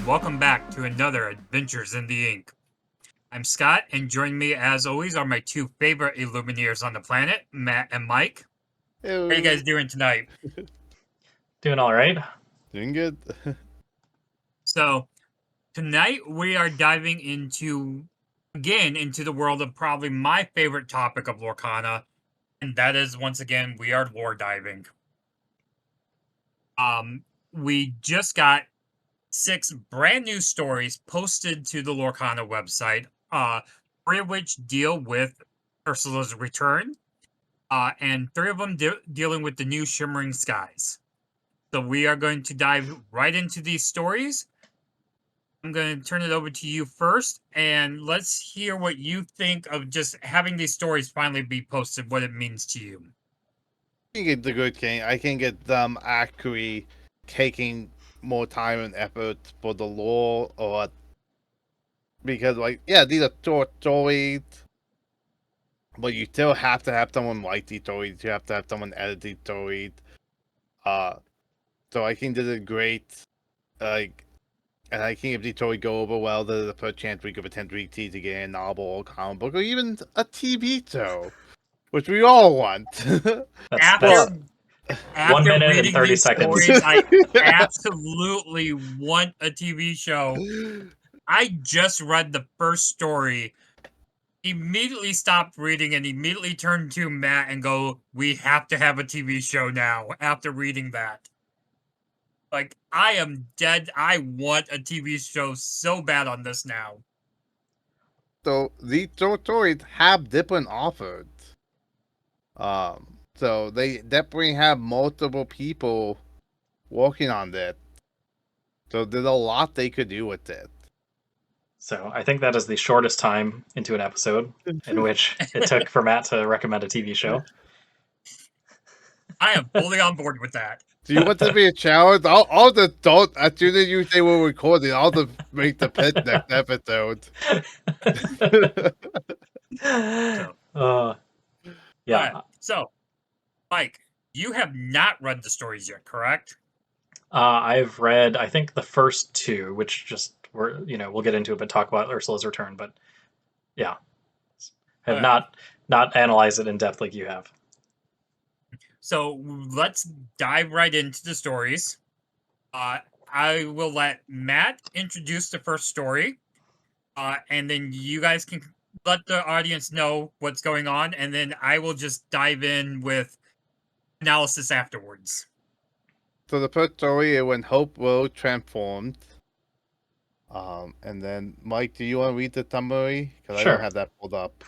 Welcome back to another Adventures in the Ink. I'm Scott, and joining me, as always, are my two favorite Illumineers on the planet, Matt and Mike. How are you guys doing tonight? Doing all right. Doing good. So, tonight we are diving into the world of probably my favorite topic of Lorcana, and that is, once again, we are lore diving. We just got 6 brand new stories posted to the Lorcana website, 3 of which deal with Ursula's return, and 3 of them dealing with the new Shimmering Skies. So we are going to dive right into these stories. I'm going to turn it over to you first, and let's hear what you think of just having these stories finally be posted, what it means to you. I can get the good thing. I can get them actually taking more time and effort for the lore, or because, like, yeah, these are short stories, but you still have to have someone write these stories. You have to have someone edit these stories. So I think this is great. Like, and I think if these stories go over well, there's a first chance we could potentially see to get a novel or comic book or even a TV show, which we all want. After 1 minute and reading 30 these seconds. stories, I absolutely want a TV show. I just read the first story, immediately stopped reading, and immediately turned to Matt and go, "We have to have a TV show now," after reading that. Like, I am dead. I want a TV show so bad on this now. So these short stories have different offers. So they definitely have multiple people working on that. So there's a lot they could do with it. So I think that is the shortest time into an episode in which it took for Matt to recommend a TV show. I am fully on board with that. Do you want to be a challenge? I'll just don't. As soon as you say we're recording, I'll just make the pitch next episode. Yeah. Right. So, Mike, you have not read the stories yet, correct? I've read, I think, the first 2, which just were, we'll get into it, but talk about Ursula's return. But yeah, have not analyzed it in depth like you have. So let's dive right into the stories. I will let Matt introduce the first story, and then you guys can let the audience know what's going on, and then I will just dive in with analysis afterwards. So the first story is when Hope World transformed. And then Mike, do you want to read the summary? Because Sure. I don't have that pulled up.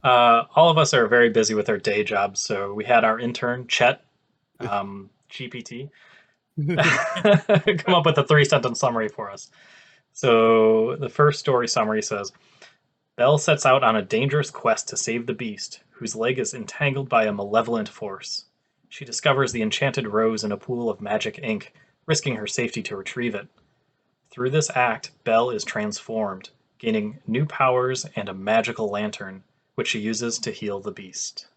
All of us are very busy with our day jobs, so we had our intern Chet, GPT, come up with a 3-sentence summary for us. So the first story summary says, Belle sets out on a dangerous quest to save the beast, whose leg is entangled by a malevolent force. She discovers the enchanted rose in a pool of magic ink, risking her safety to retrieve it. Through this act, Belle is transformed, gaining new powers and a magical lantern, which she uses to heal the beast.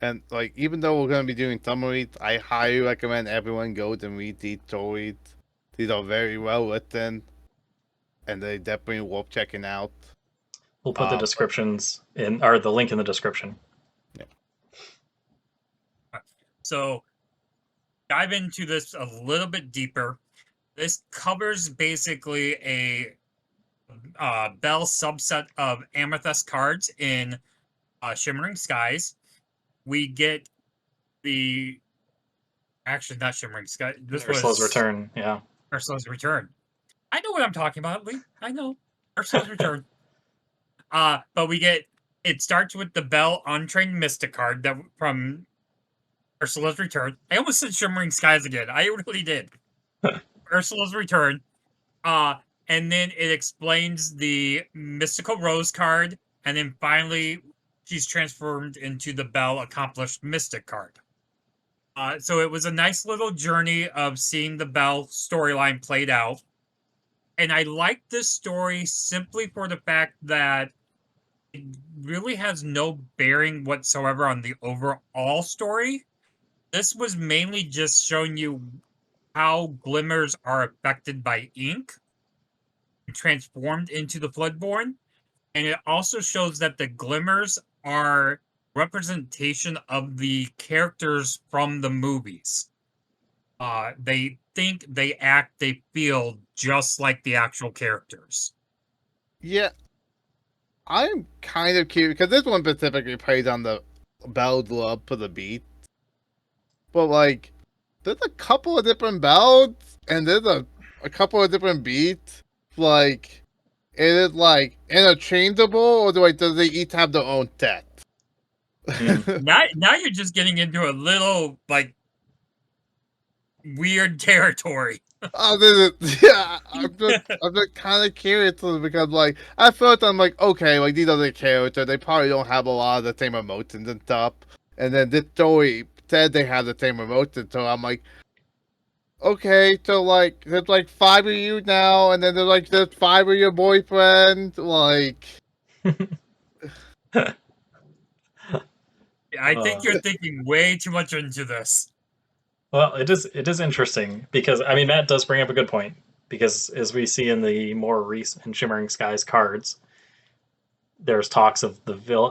And, like, even though we're going to be doing summaries, I highly recommend everyone goes and read these stories. These are very well written, and they definitely worth checking out. We'll put the descriptions in, or the link in the description. Yeah. So, dive into this a little bit deeper. This covers basically a Belle subset of Amethyst cards in Shimmering Skies. We get the... Actually, not Shimmering Skies. This Ursula's was Return, yeah. Ursula's Return. I know what I'm talking about, Lee. I know. Ursula's Return. But we get... It starts with the Belle Untrained Mystic card that from Ursula's Return. I almost said Shimmering Skies again. I really did. Ursula's Return. And then it explains the Mystical Rose card, and then finally she's transformed into the Belle Accomplished Mystic card. So it was a nice little journey of seeing the Belle storyline played out. And I like this story simply for the fact that it really has no bearing whatsoever on the overall story. This was mainly just showing you how glimmers are affected by ink and transformed into the Floodborn. And it also shows that the glimmers are representation of the characters from the movies. They think, they act, they feel just like the actual characters. Yeah, I'm kind of curious because this one specifically plays on the Bell's love for the beat. But like, there's a couple of different bells and there's a couple of different beats. Like, is it like interchangeable or does they each have their own text? Now you're just getting into a little like weird territory. Oh, yeah, I'm just kind of curious because, like, at first I'm like, okay, like these other characters, they probably don't have a lot of the same emotions and stuff. And then this story said they have the same emotions, so I'm like, okay, so like, there's like 5 of you now, and then there's 5 of your boyfriends, like. I think you're thinking way too much into this. Well, it is interesting because I mean Matt does bring up a good point because as we see in the more recent Shimmering Skies cards, there's talks of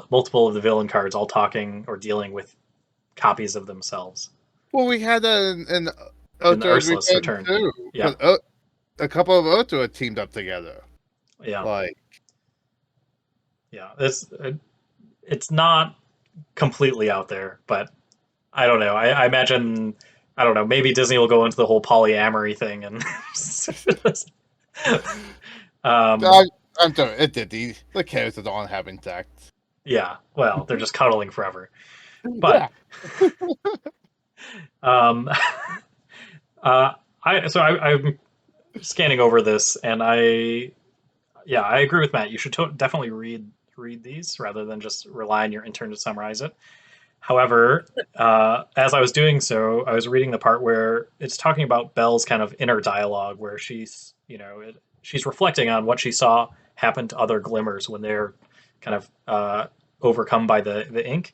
multiple of the villain cards all talking or dealing with copies of themselves. Well, we had that in the Ursula's Return too. Yeah, a couple of Ursula teamed up together. Yeah, like, yeah, it's not completely out there, but I don't know. I imagine, I don't know, maybe Disney will go into the whole polyamory thing and I'm sorry, it did. The characters aren't having sex. Yeah, well, they're just cuddling forever. But I'm scanning over this, and I agree with Matt. You should definitely read these rather than just rely on your intern to summarize it. However, as I was doing so, I was reading the part where it's talking about Belle's kind of inner dialogue, where she's she's reflecting on what she saw happen to other glimmers when they're kind of overcome by the ink.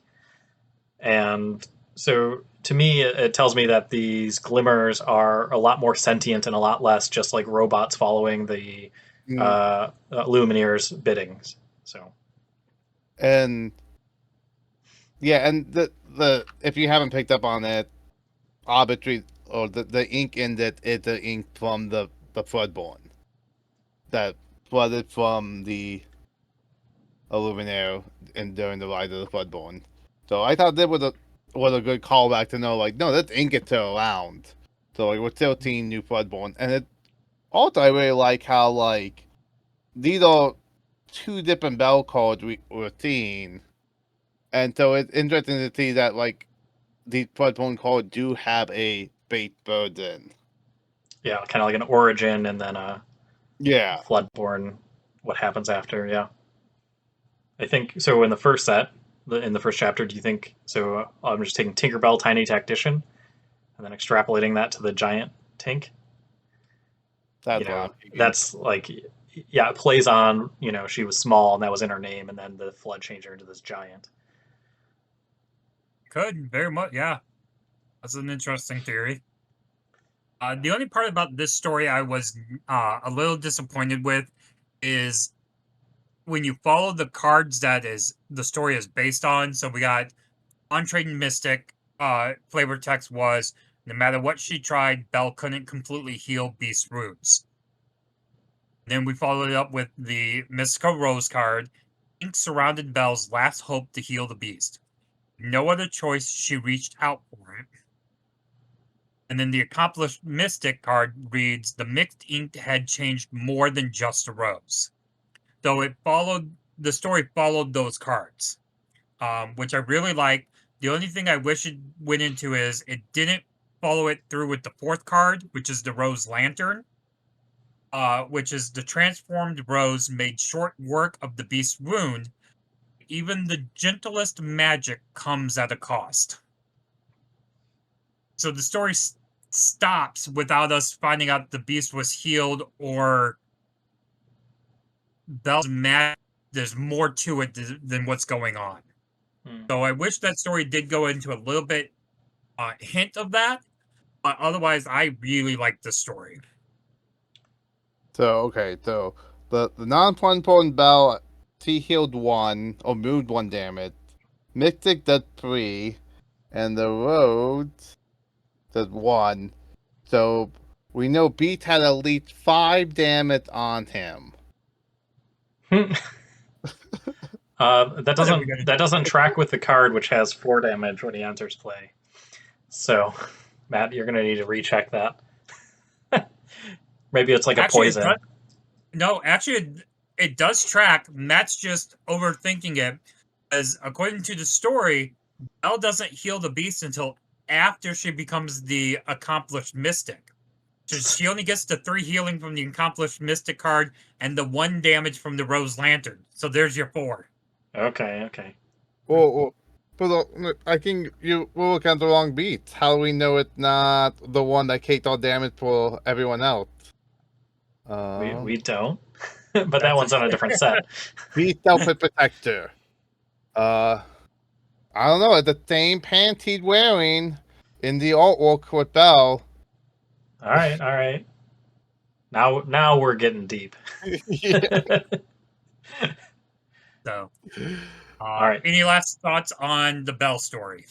And so to me, it tells me that these glimmers are a lot more sentient and a lot less just like robots following the Lumineers' biddings. So, and yeah, and the if you haven't picked up on it, arbitrary or the ink in it is the ink from the Floodborn that flooded from the Illuminaire and during the rise of the Floodborn. So I thought that was a good callback to know, like, no, that ink is still around. So like, we're still seeing new Floodborn, and it also I really like how like these are 2 different bell cards we're seeing, and so it's interesting to see that like these Floodborn cards do have a bait burden. yeah, kind of like an origin and then a Floodborn. What happens after? Yeah, I think so. In the first set, in the first chapter, do you think so? I'm just taking Tinkerbell, Tiny Tactician, and then extrapolating that to the giant Tink. That's like, yeah, it plays on, she was small and that was in her name, and then the flood changed her into this giant. Could very much, yeah. That's an interesting theory. The only part about this story I was a little disappointed with is when you follow the cards that the story is based on. So we got Untrained Mystic. Flavor text was, no matter what she tried, Belle couldn't completely heal Beast Roots. Then we followed it up with the Mystical Rose card. Ink surrounded Belle's last hope to heal the beast. No other choice, she reached out for it. And then the Accomplished Mystic card reads, the mixed ink had changed more than just a rose. Though the story followed those cards, which I really like. The only thing I wish it went into is it didn't follow it through with the 4th card, which is the Rose Lantern, which is the transformed rose made short work of the beast's wound. Even the gentlest magic comes at a cost. So the story stops without us finding out the beast was healed or Belle's magic there's more to it than what's going on. Hmm. So I wish that story did go into a little bit hint of that, but otherwise, I really like the story. So okay, so the non-point point Bell, T healed 1 or moved 1 damage. Mystic did 3, and the road did 1. So we know Beat had at least 5 damage on him. That doesn't track with the card, which has 4 damage when he enters play. So, Matt, you're gonna need to recheck that. Maybe it's like a poison. No, actually, it does track. Matt's just overthinking it, as according to the story, Belle doesn't heal the beast until after she becomes the accomplished mystic. So she only gets the 3 healing from the accomplished mystic card and the 1 damage from the rose lantern. So there's your 4. Okay. Well, but I think you will look at the wrong beat. How do we know it's not the one that takes all damage for everyone else? We don't, but that one's on a different set. Beat Outfit Protector. I don't know. It's the same pants he's wearing in the artwork with Belle. All right. Now we're getting deep. So, All right. Any last thoughts on the Belle story?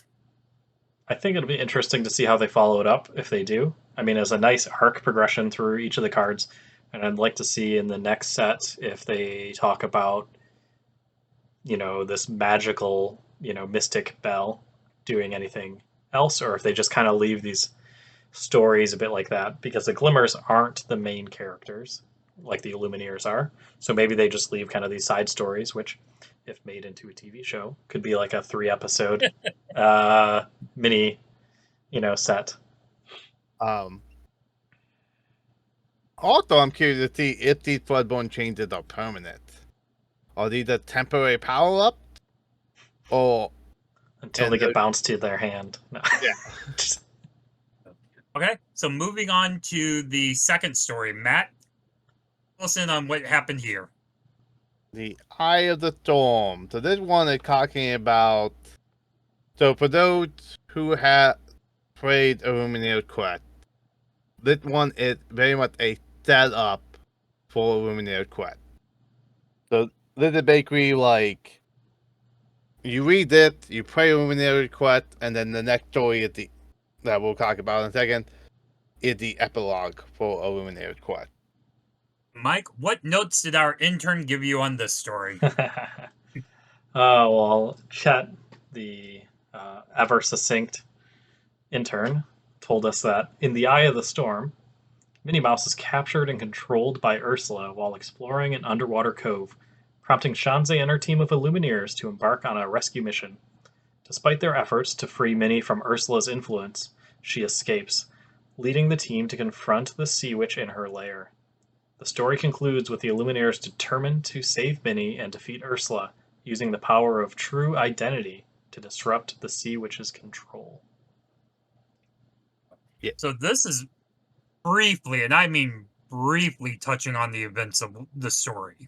I think it'll be interesting to see how they follow it up if they do. I mean, there's a nice arc progression through each of the cards, and I'd like to see in the next set if they talk about, this magical, mystic Belle doing anything else, or if they just kind of leave these stories a bit like that, because the glimmers aren't the main characters like the Illumineers are. So maybe they just leave kind of these side stories, which, if made into a TV show, could be like a 3-episode mini, set. Also, I'm curious to see if these Bloodborne changes are permanent. Are these a temporary power up? Or Until they get bounced to their hand. No. Yeah. Okay, so moving on to the second story. Matt, listen on what happened here. The Eye of the Storm. So this one is talking about. So for those who have played Illuminated Quest, this one is very much a setup for Illuminated Quest. So this is basically like you read it, you play Illuminated Quest, and then the next story is that we'll talk about in a second is the epilogue for Illuminated Quest. Mike, what notes did our intern give you on this story? Well, Chet, the ever succinct intern, told us that in the Eye of the Storm, Minnie Mouse is captured and controlled by Ursula while exploring an underwater cove, prompting Shanzeh and her team of Illumineers to embark on a rescue mission. Despite their efforts to free Minnie from Ursula's influence, she escapes, leading the team to confront the Sea Witch in her lair. The story concludes with the Illumineers determined to save Minnie and defeat Ursula, using the power of true identity to disrupt the Sea Witch's control. Yeah. So this is briefly, and I mean briefly, touching on the events of the story.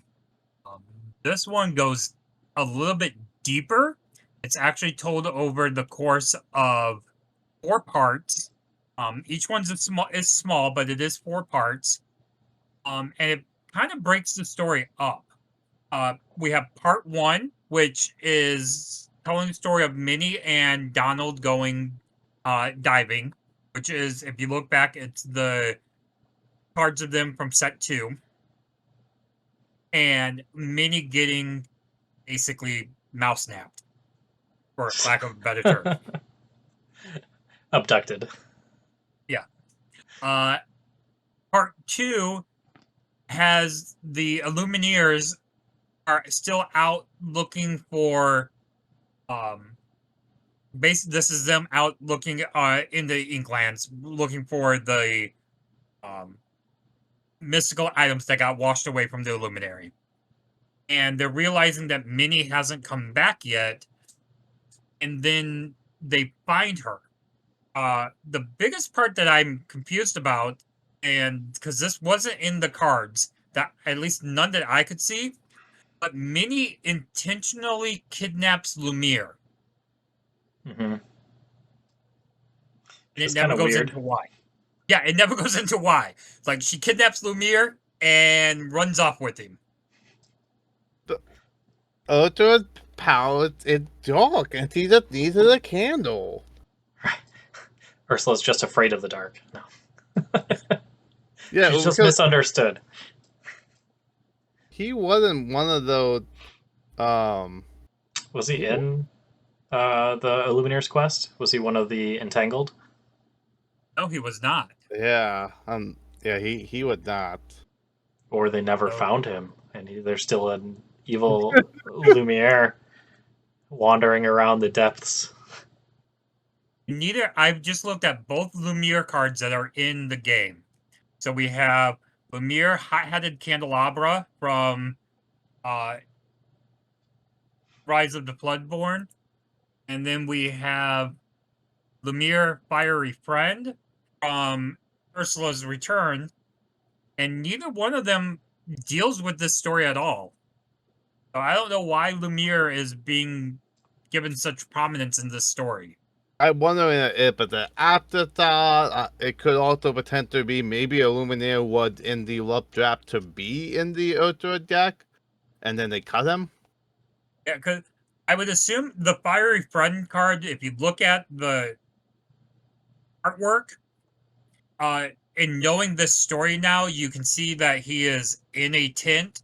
This one goes a little bit deeper. It's actually told over the course of 4 parts. Each one's is small, but it is 4 parts. And it kind of breaks the story up. We have part 1, which is telling the story of Minnie and Donald going diving, which is, if you look back, it's the cards of them from set 2. And Minnie getting basically mouse napped, for lack of a better term. Abducted. Yeah. Part 2 has the Illumineers are still out looking for basically this is them out looking in the Inklands, looking for the mystical items that got washed away from the Illuminary. And they're realizing that Minnie hasn't come back yet, and then they find her. The biggest part that I'm confused about, and because this wasn't in the cards, that at least none that I could see, but Minnie intentionally kidnaps Lumiere, Mm-hmm. and it It's never kinda goes weird. into why. Yeah, it never goes into why. It's like she kidnaps Lumiere and runs off with him. Ultra power is dark, and he just needed a candle. Ursula's just afraid of the dark. No. Yeah, She's just because misunderstood. he wasn't one of those. Um, Was he he, in the Illumineer's quest? Was he one of the Entangled? No, he was not. yeah, yeah, he would not. Or they never So, found him, and there's still an evil Lumiere wandering around the depths. neither. I've just looked at both Lumiere cards that are in the game. So we have Lumiere Hot-Headed Candelabra from Rise of the Floodborn, and then we have Lumiere Fiery Friend from Ursula's Return, and neither one of them deals with this story at all. So I don't know why Lumiere is being given such prominence in this story. I'm wondering if it's an afterthought. It could also potentially be maybe Illuminator was in the love draft to be in the Ultra deck, and then they cut him. Yeah, because I would assume the Fiery Friend card, if you look at the artwork, in knowing this story now, you can see that he is in a tent,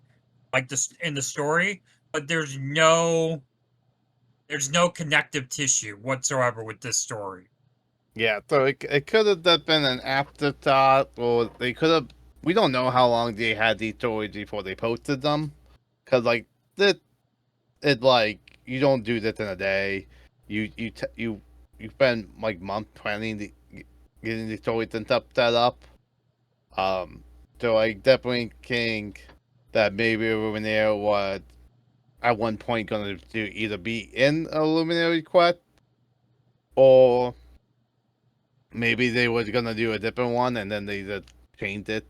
like this in the story, but there's no connective tissue whatsoever with this story. Yeah, so it could have just been an afterthought, or they could have. We don't know how long they had these stories before they posted them, because like it like you don't do this in a day. You spend like months planning getting the stories and stuff set up. So I definitely think that maybe Illuminator was at one point going to either be in a Luminary quest, or maybe they was going to do a different one and then they just changed it.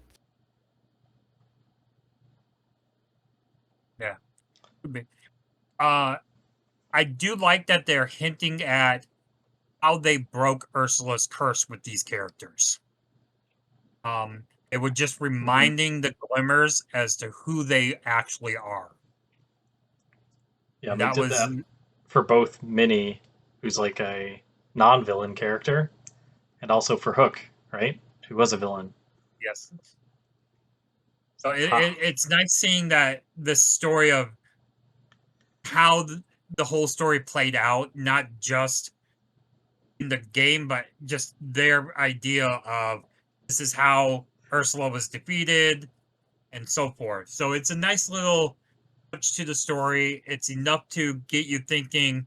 Yeah. Could be. I do like that they're hinting at how they broke Ursula's curse with these characters. It was just reminding the Glimmers as to who they actually are. Yeah, And they that did was that for both Minnie, who's like a non-villain character, and also for Hook, right? Who was a villain. yes. So Ha. it's nice seeing that this story of how the whole story played out, not just in the game, but just their idea of this is how Ursula was defeated and so forth. So it's a nice little touch to the story. It's enough to get you thinking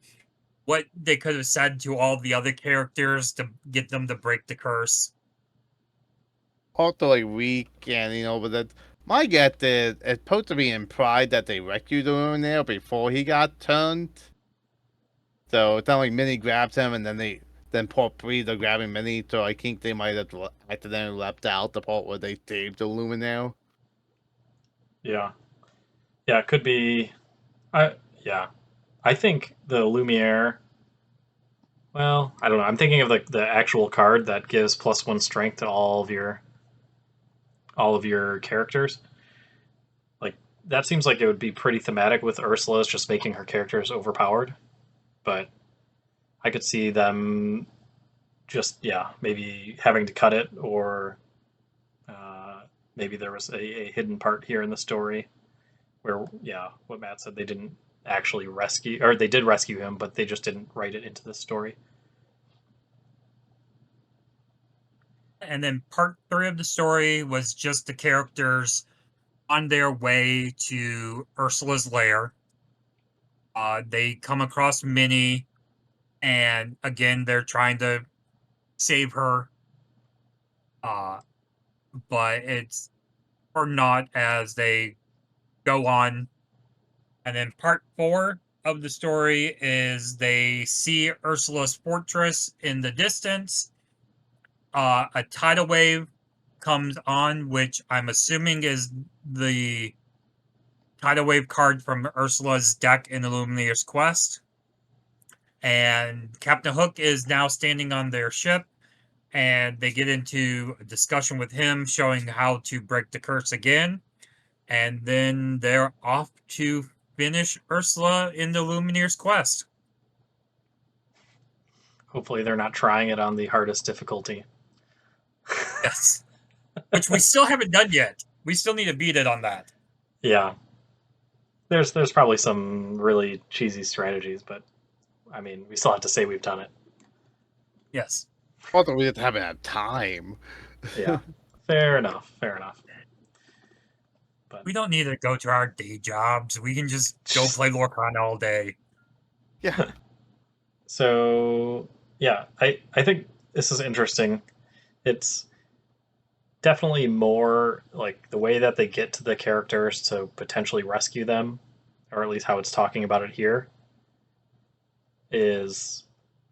what they could have said to all the other characters to get them to break the curse. Also, like weak, and but that my guess is it's supposed to be implied that they rescued the Luminaire before he got turned. So it's not like Minnie grabs him and then part 3 they're grabbing Minnie. So I think they might have accidentally left out the part where they saved the Luminaire. Yeah. Yeah, it could be. Yeah. I think the Lumiere. Well, I don't know. I'm thinking of the actual card that gives +1 strength to all of your characters. Like that seems like it would be pretty thematic with Ursula's just making her characters overpowered. But I could see them just maybe having to cut it, or maybe there was a hidden part here in the story where what Matt said, they didn't actually rescue, or they did rescue him, but they just didn't write it into the story. And then part 3 of the story was just the characters on their way to Ursula's lair. They come across Minnie, and again, they're trying to save her. But it's or not as they go on. And then part 4 of the story is they see Ursula's fortress in the distance. A tidal wave comes on, which I'm assuming is the tidal wave card from Ursula's deck in the Lumineer's Quest. And Captain Hook is now standing on their ship, and they get into a discussion with him showing how to break the curse again. And then they're off to finish Ursula in the Lumineer's Quest. Hopefully they're not trying it on the hardest difficulty. Yes. Which we still haven't done yet. We still need to beat it on that. Yeah. There's probably some really cheesy strategies, but I mean, we still have to say we've done it. Yes. Also, we just haven't had time. Yeah. Fair enough. Fair enough. But We don't need to go to our day jobs. We can just go play Lorcana all day. Yeah. so yeah, I think this is interesting. It's definitely more like the way that they get to the characters to potentially rescue them, or at least how it's talking about it here, is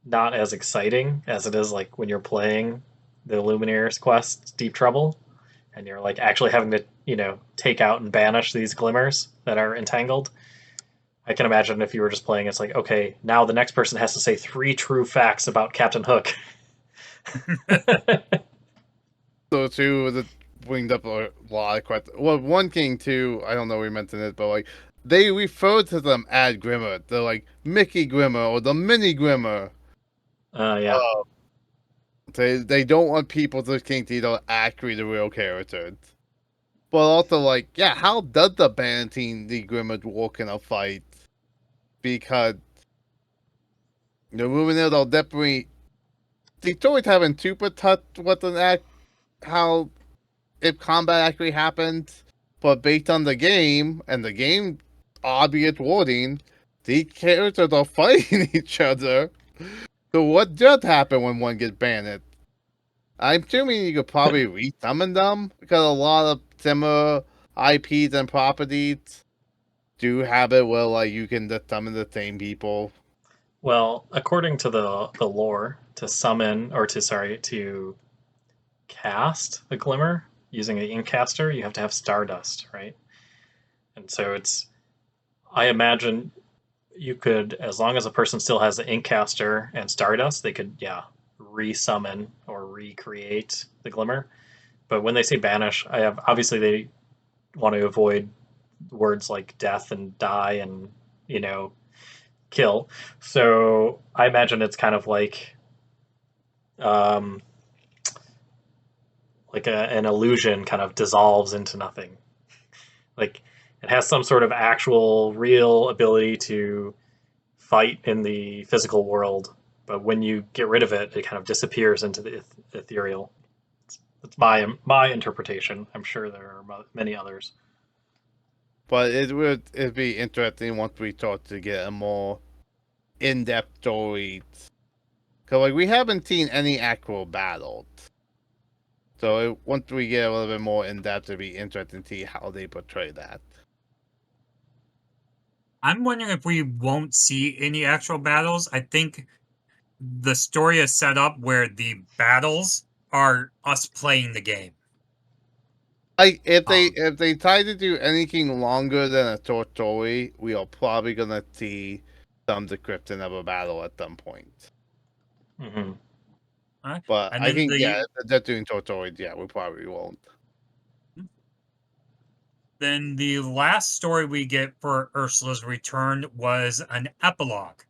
not as exciting as it is like when you're playing the Lumineers Quest Deep Trouble and you're like actually having to, take out and banish these glimmers that are entangled. I can imagine if you were just playing, it's like, okay, now the next person has to say 3 true facts about Captain Hook. So too, that brings up a lot of questions. Well, one thing too, I don't know if we mentioned it, but like they refer to them as Grimmer. They're like Mickey Grimmer or the Mini Grimmer. Yeah. They don't want people to think these are actually the real characters. But also, like, yeah, how does the Banting the Grimmer work in a fight? Because the Lumineers are definitely the stories haven't super touched what how if combat actually happens, but based on the game and the game obvious wording, these characters are fighting each other. So what does happen when one gets banned? I'm assuming you could probably resummon them because a lot of similar IPs and properties do have it where like you can just summon the same people. Well, according to the lore, to cast a glimmer using an Inkcaster, you have to have Stardust, right? And so I imagine you could, as long as a person still has the Inkcaster and Stardust, they could, resummon or recreate the glimmer. But when they say banish, obviously they want to avoid words like death and die and, kill. So I imagine it's kind of like an illusion kind of dissolves into nothing. Like it has some sort of actual real ability to fight in the physical world, but when you get rid of it, it kind of disappears into the ethereal. That's my interpretation. I'm sure there are many others. But it'd be interesting once we start to get a more in-depth story. Cause like we haven't seen any actual battles. So once we get a little bit more in-depth, it'd be interesting to see how they portray that. I'm wondering if we won't see any actual battles. I think the story is set up where the battles are us playing the game. Like if they try to do anything longer than a short story, we are probably gonna see some description of a battle at some point. Mm-hmm. But And I then think if they're doing short stories, we probably won't. Then the last story we get for Ursula's return was an epilogue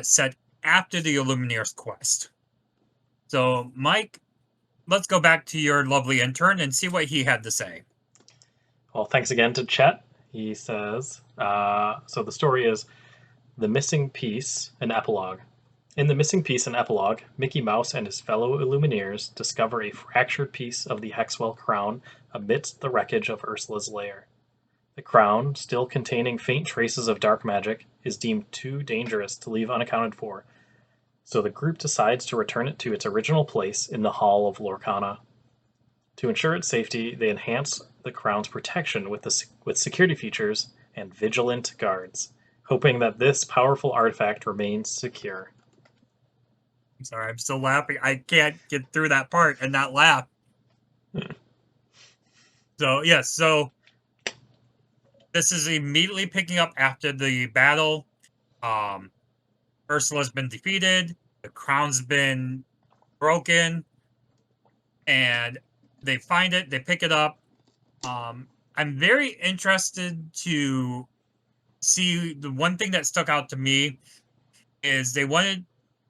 set after the Illumineer's quest. So, Mike, let's go back to your lovely intern and see what he had to say. Well, thanks again to Chet. He says, so the story is The Missing Piece, an epilogue. In The Missing Piece, an epilogue, Mickey Mouse and his fellow Illumineers discover a fractured piece of the Hexwell crown amidst the wreckage of Ursula's lair. The crown, still containing faint traces of dark magic, is deemed too dangerous to leave unaccounted for, so the group decides to return it to its original place in the Hall of Lorcana. To ensure its safety, they enhance the crown's protection with security features and vigilant guards, hoping that this powerful artifact remains secure. I'm sorry, I'm still laughing. I can't get through that part and not laugh. So, yes, so This is immediately picking up after the battle. Ursula's been defeated. The crown's been broken, and they find it. They pick it up. I'm very interested to see. The one thing that stuck out to me is they wanted,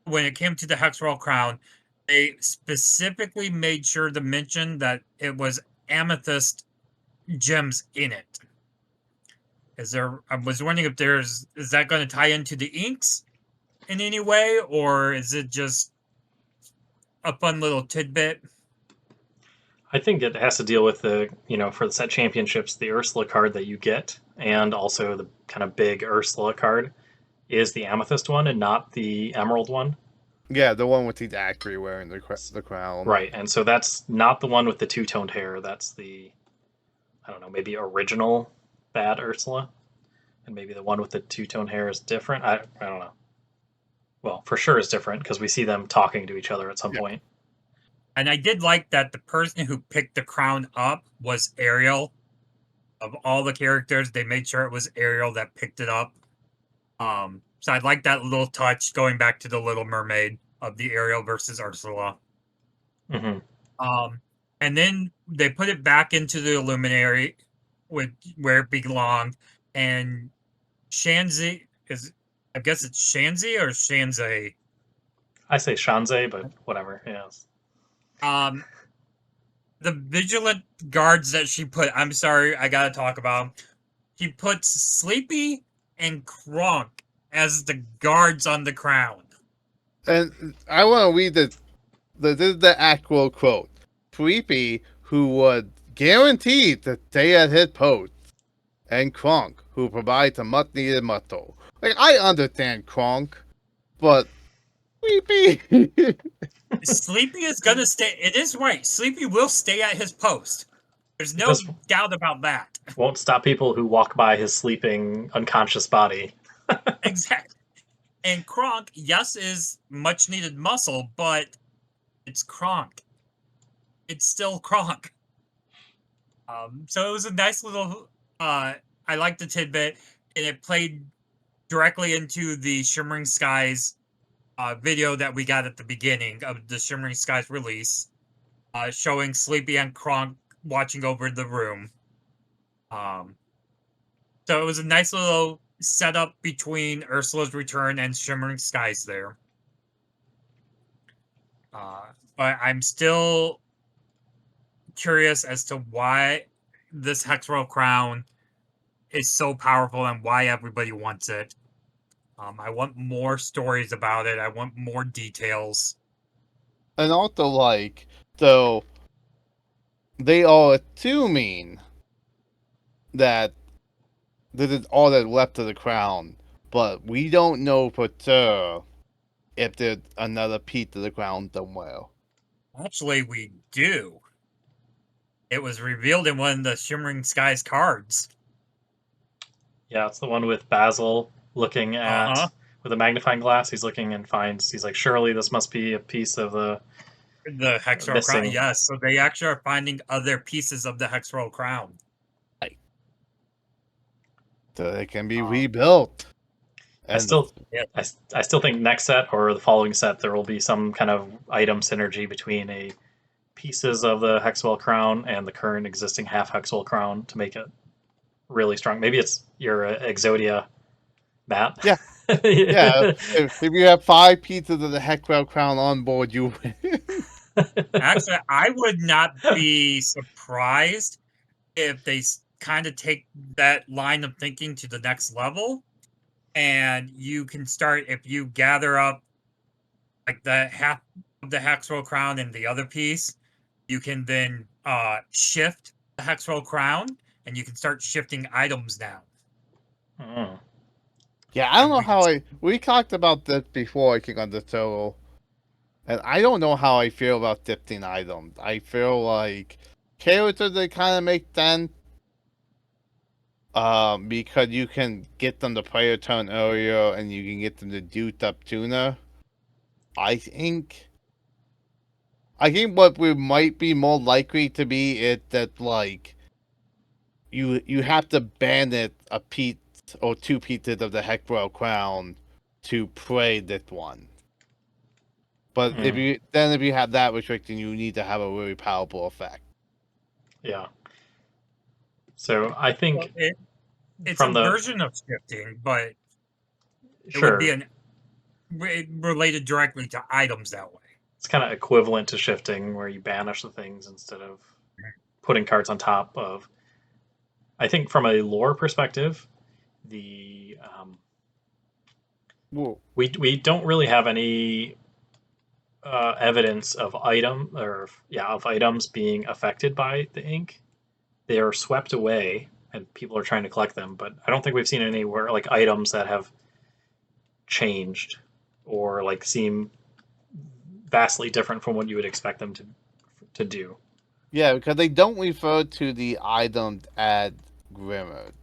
when it came to the Hexworld crown, they specifically made sure to mention that it was amethyst gems in it. I was wondering if is that going to tie into the inks in any way, or is it just a fun little tidbit? I think it has to deal with for the set championships, the Ursula card that you get, and also the kind of big Ursula card is the amethyst one and not the emerald one. Yeah, the one with the daiquiri wearing the crown. Right, and so that's not the one with the two-toned hair. That's the, I don't know, maybe original bad Ursula. And maybe the one with the two-toned hair is different. I don't know. Well, for sure is different because we see them talking to each other at some point. And I did like that the person who picked the crown up was Ariel. Of all the characters, they made sure it was Ariel that picked it up. So I'd like that little touch going back to the Little Mermaid of the Ariel versus Ursula. Mm-hmm. And then they put it back into the Illuminary where it belonged. And Shanzi I guess it's Shanzi or Shanzai? I say Shanzai, but whatever. Yes. The vigilant guards that she put, I'm sorry, I gotta talk about. He puts Sleepy and Kronk as the guards on the crown. And I want to read this is the actual quote. Sleepy, who would guarantee to stay at his post, and Kronk, who provides a much-needed muscle. Like, I understand Kronk, but Sleepy. Sleepy is gonna stay. It is right. Sleepy will stay at his post. There's no doubt about that. Won't stop people who walk by his sleeping, unconscious body. Exactly. And Kronk, yes, is much needed muscle, but it's Kronk. It's still Kronk. So it was a nice little. I liked the tidbit, and it played directly into the Shimmering Skies video that we got at the beginning of the Shimmering Skies release, showing Sleepy and Kronk watching over the room. So it was a nice little setup between Ursula's return and Shimmering Skies there. But I'm still curious as to why this Hexworld crown is so powerful and why everybody wants it. I want more stories about it. I want more details. And also, so they are assuming that this is all that's left of the crown, but we don't know for sure if there's another piece of the crown somewhere. Actually, we do. It was revealed in one of the Shimmering Skies cards. Yeah, it's the one with Basil looking at with a magnifying glass. He's looking and he's like, surely this must be a piece of the Hexworld crown. Yes, so they actually are finding other pieces of the Hexworld crown. Right. So it can be rebuilt. I still think next set or the following set there will be some kind of item synergy between pieces of the Hexworld crown and the current existing half Hexworld crown to make it really strong. Maybe it's your Exodia, Matt. Yeah. Yeah. If you have 5 pieces of the Hexworld crown on board, you win. Actually, I would not be surprised if they kind of take that line of thinking to the next level. And you can start, if you gather up like the half of the Hexworld crown and the other piece, you can then shift the Hexworld crown and you can start shifting items now. Oh. Yeah, I don't know how we talked about this before I came on the show, and I don't know how I feel about shifting items. I feel like characters that kind of make sense, because you can get them to play a turn earlier and you can get them to do stuff sooner. I think what we might be more likely to be is that you have to bandit a piece or 2 pieces of the Hexwell crown to play this one. But if you have that restriction, you need to have a really powerful effect. Yeah. So I think It's from a the version of shifting, but it sure, would be related directly to items that way. it's kind of equivalent to shifting, where you banish the things instead of putting cards on top of. I think from a lore perspective, the Well, we don't really have any evidence of items being affected by the ink. They are swept away, and people are trying to collect them. But I don't think we've seen anywhere like items that have changed or like seem vastly different from what you would expect them to do. yeah, because they don't refer to the items as glimmers.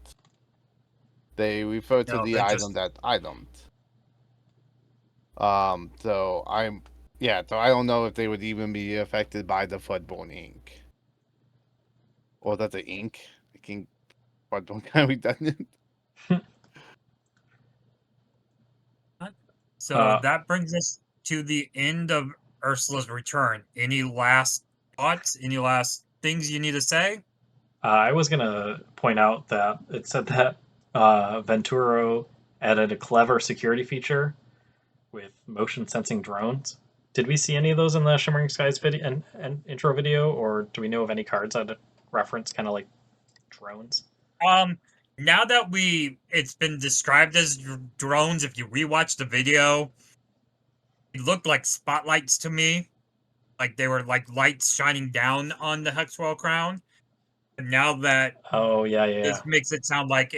They refer to No, the they're items just as items. So so I don't know if they would even be affected by the Floodborne ink. Or that the ink making Floodborne kind of redundant. so that brings us to the end of Ursula's return. Any last thoughts? Any last things you need to say? I was gonna point out that it said that Venturo added a clever security feature with motion sensing drones. Did we see any of those in the Shimmering Skies video and intro video, or do we know of any cards that reference kind of like drones? Now that it's been described as drones, if you rewatch the video, it looked like spotlights to me. Like they were like lights shining down on the Hexwell crown. And now that Oh yeah, yeah, this yeah. makes it sound like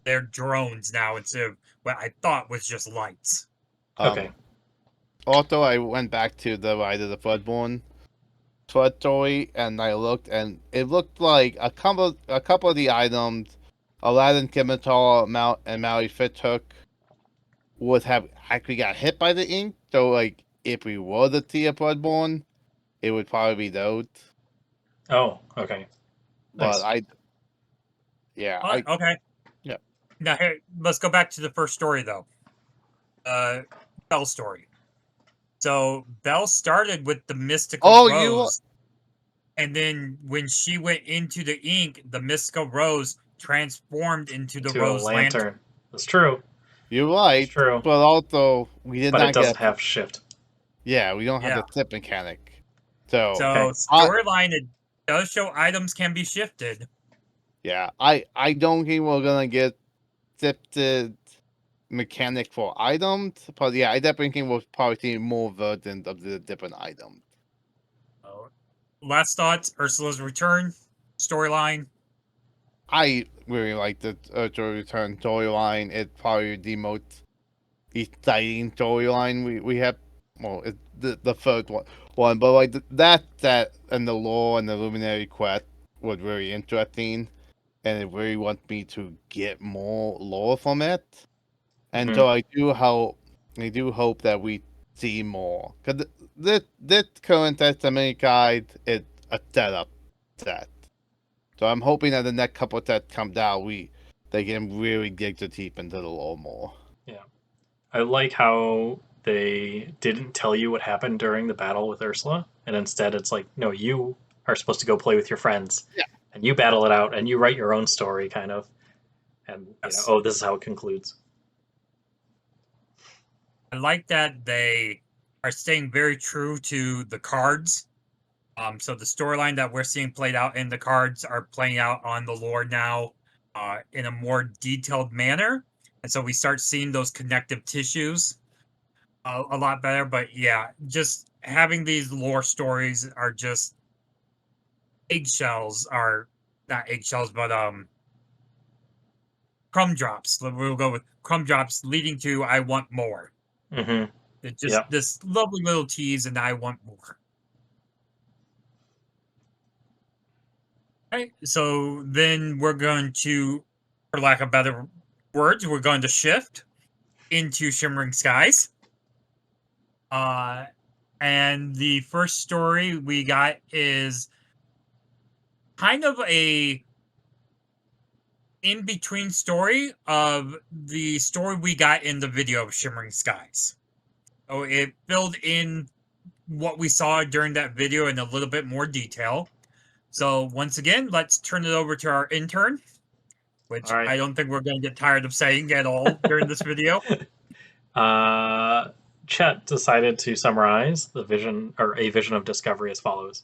they're drones now instead of what I thought was just lights. Okay. Also, I went back to the Ride of the Floodborne flood story, and I looked, and it looked like a couple of the items, Aladdin Scimitar, and Maui Fishhook, would have actually got hit by the ink. So, like, if we were to see a Bloodborne, it would probably be those. Oh, okay. But Nice. Okay. Yeah. Now here, let's go back to the first story though. Belle's story. So Belle started with the mystical rose, and then when she went into the ink, the mystical rose transformed into the To a rose lantern. lantern. That's true. You're right. It's true. But also, we did But it not doesn't get. have shift. Yeah, we don't have Yeah. the tip mechanic. So, Okay. Storyline, it does show items can be shifted. yeah, I don't think we're gonna get shifted mechanic for items, but yeah, I definitely think we'll probably see more versions of the different items. Last thoughts, Ursula's return, storyline. I really like the Ursa Return storyline. It's probably the most exciting storyline we have. Well, it's the first one, but like that and the lore and the Luminary quest was very interesting, and it really wants me to get more lore from it. And so I do hope that we see more, because this current Testament guide is a setup set. So I'm hoping that the next couple sets comes out, they can really dig the deep into the lore more. Yeah. I like how they didn't tell you what happened during the battle with Ursula, and instead it's like, no, you are supposed to go play with your friends. Yeah. And you battle it out and you write your own story kind of. And Yes. this is how it concludes. I like that they are staying very true to the cards. So the storyline that we're seeing played out in the cards are playing out on the lore now, in a more detailed manner, and so we start seeing those connective tissues a lot better. But yeah, just having these lore stories are just eggshells, are not eggshells, but crumb drops. We'll go with crumb drops leading to I want more. Mm-hmm. It's just this lovely little tease, and I want more. Okay, so then we're going to, for lack of better words, we're going to shift into Shimmering Skies. And the first story we got is kind of a in between story of the story we got in the video of Shimmering Skies. Oh, it filled in what we saw during that video in a little bit more detail. So once again, let's turn it over to our intern, which All right. I don't think we're going to get tired of saying at all during this video. Chet decided to summarize the vision or a vision of discovery as follows.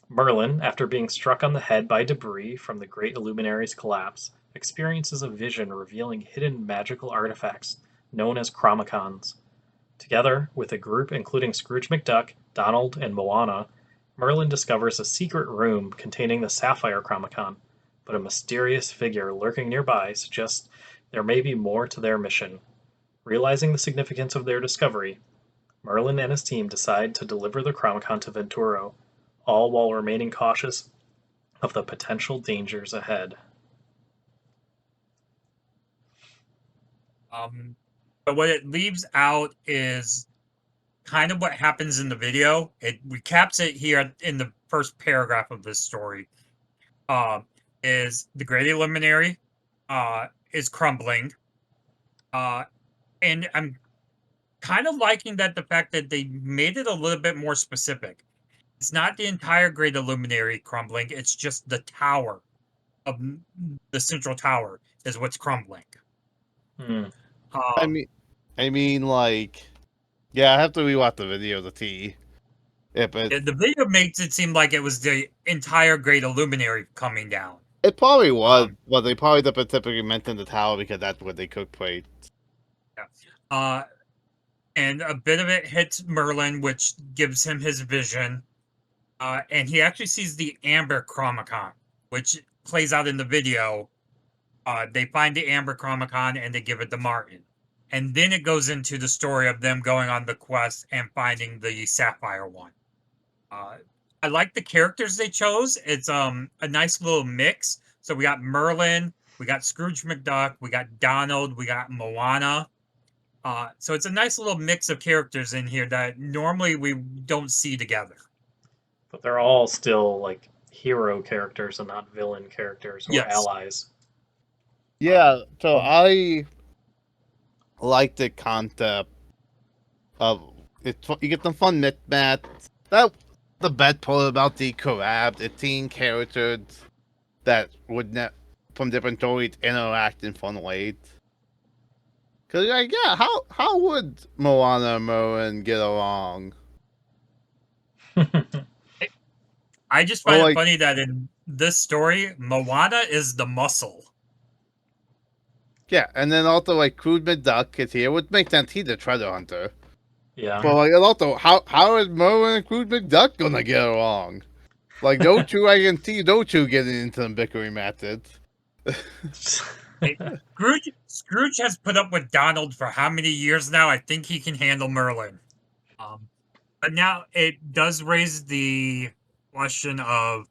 Merlin, after being struck on the head by debris from the Great Illuminary's collapse, experiences a vision revealing hidden magical artifacts known as chromacons. Together with a group including Scrooge McDuck, Donald, and Moana, Merlin discovers a secret room containing the sapphire chromacon, but a mysterious figure lurking nearby suggests there may be more to their mission. Realizing the significance of their discovery, Merlin and his team decide to deliver the chromacon to Venturo, all while remaining cautious of the potential dangers ahead. But what it leaves out is kind of what happens in the video. It recaps it here in the first paragraph of this story. Is the Great Illuminary is crumbling. And I'm kind of liking that the fact that they made it a little bit more specific. It's not the entire Great Illuminary crumbling, it's just the tower of the central tower is what's crumbling. I mean, like, yeah, I have to rewatch the video to see. Yeah, but The video makes it seem like it was the entire Great Illuminary coming down. it probably was, but they probably typically mentioned the tower because that's where they cook plates. Yeah. And a bit of it hits Merlin, which gives him his vision. And he actually sees the Amber Chromacon, which plays out in the video. They find the Amber Chromacon and they give it to Martin. And then it goes into the story of them going on the quest and finding the Sapphire one. I like the characters they chose. It's a nice little mix. So we got Merlin, we got Scrooge McDuck, we got Donald, we got Moana. So it's a nice little mix of characters in here that normally we don't see together. But they're all still like hero characters and not villain characters or allies. Yeah, so I like the concept of you get some fun mismatch. That the best part about the collab, it's seeing characters that would from different stories interact in fun ways. Cause like, yeah, how would Moana and Merlin get along? I just find it funny that in this story, Moana is the muscle. Yeah, and then also like Scrooge McDuck is here, which makes sense. He's a treasure hunter. Yeah. But like, and also, how is Merlin and Scrooge McDuck gonna get along? Like those two, I can see those two getting into some bickering matches. Hey, Scrooge has put up with Donald for how many years now? I think he can handle Merlin. But now it does raise the question of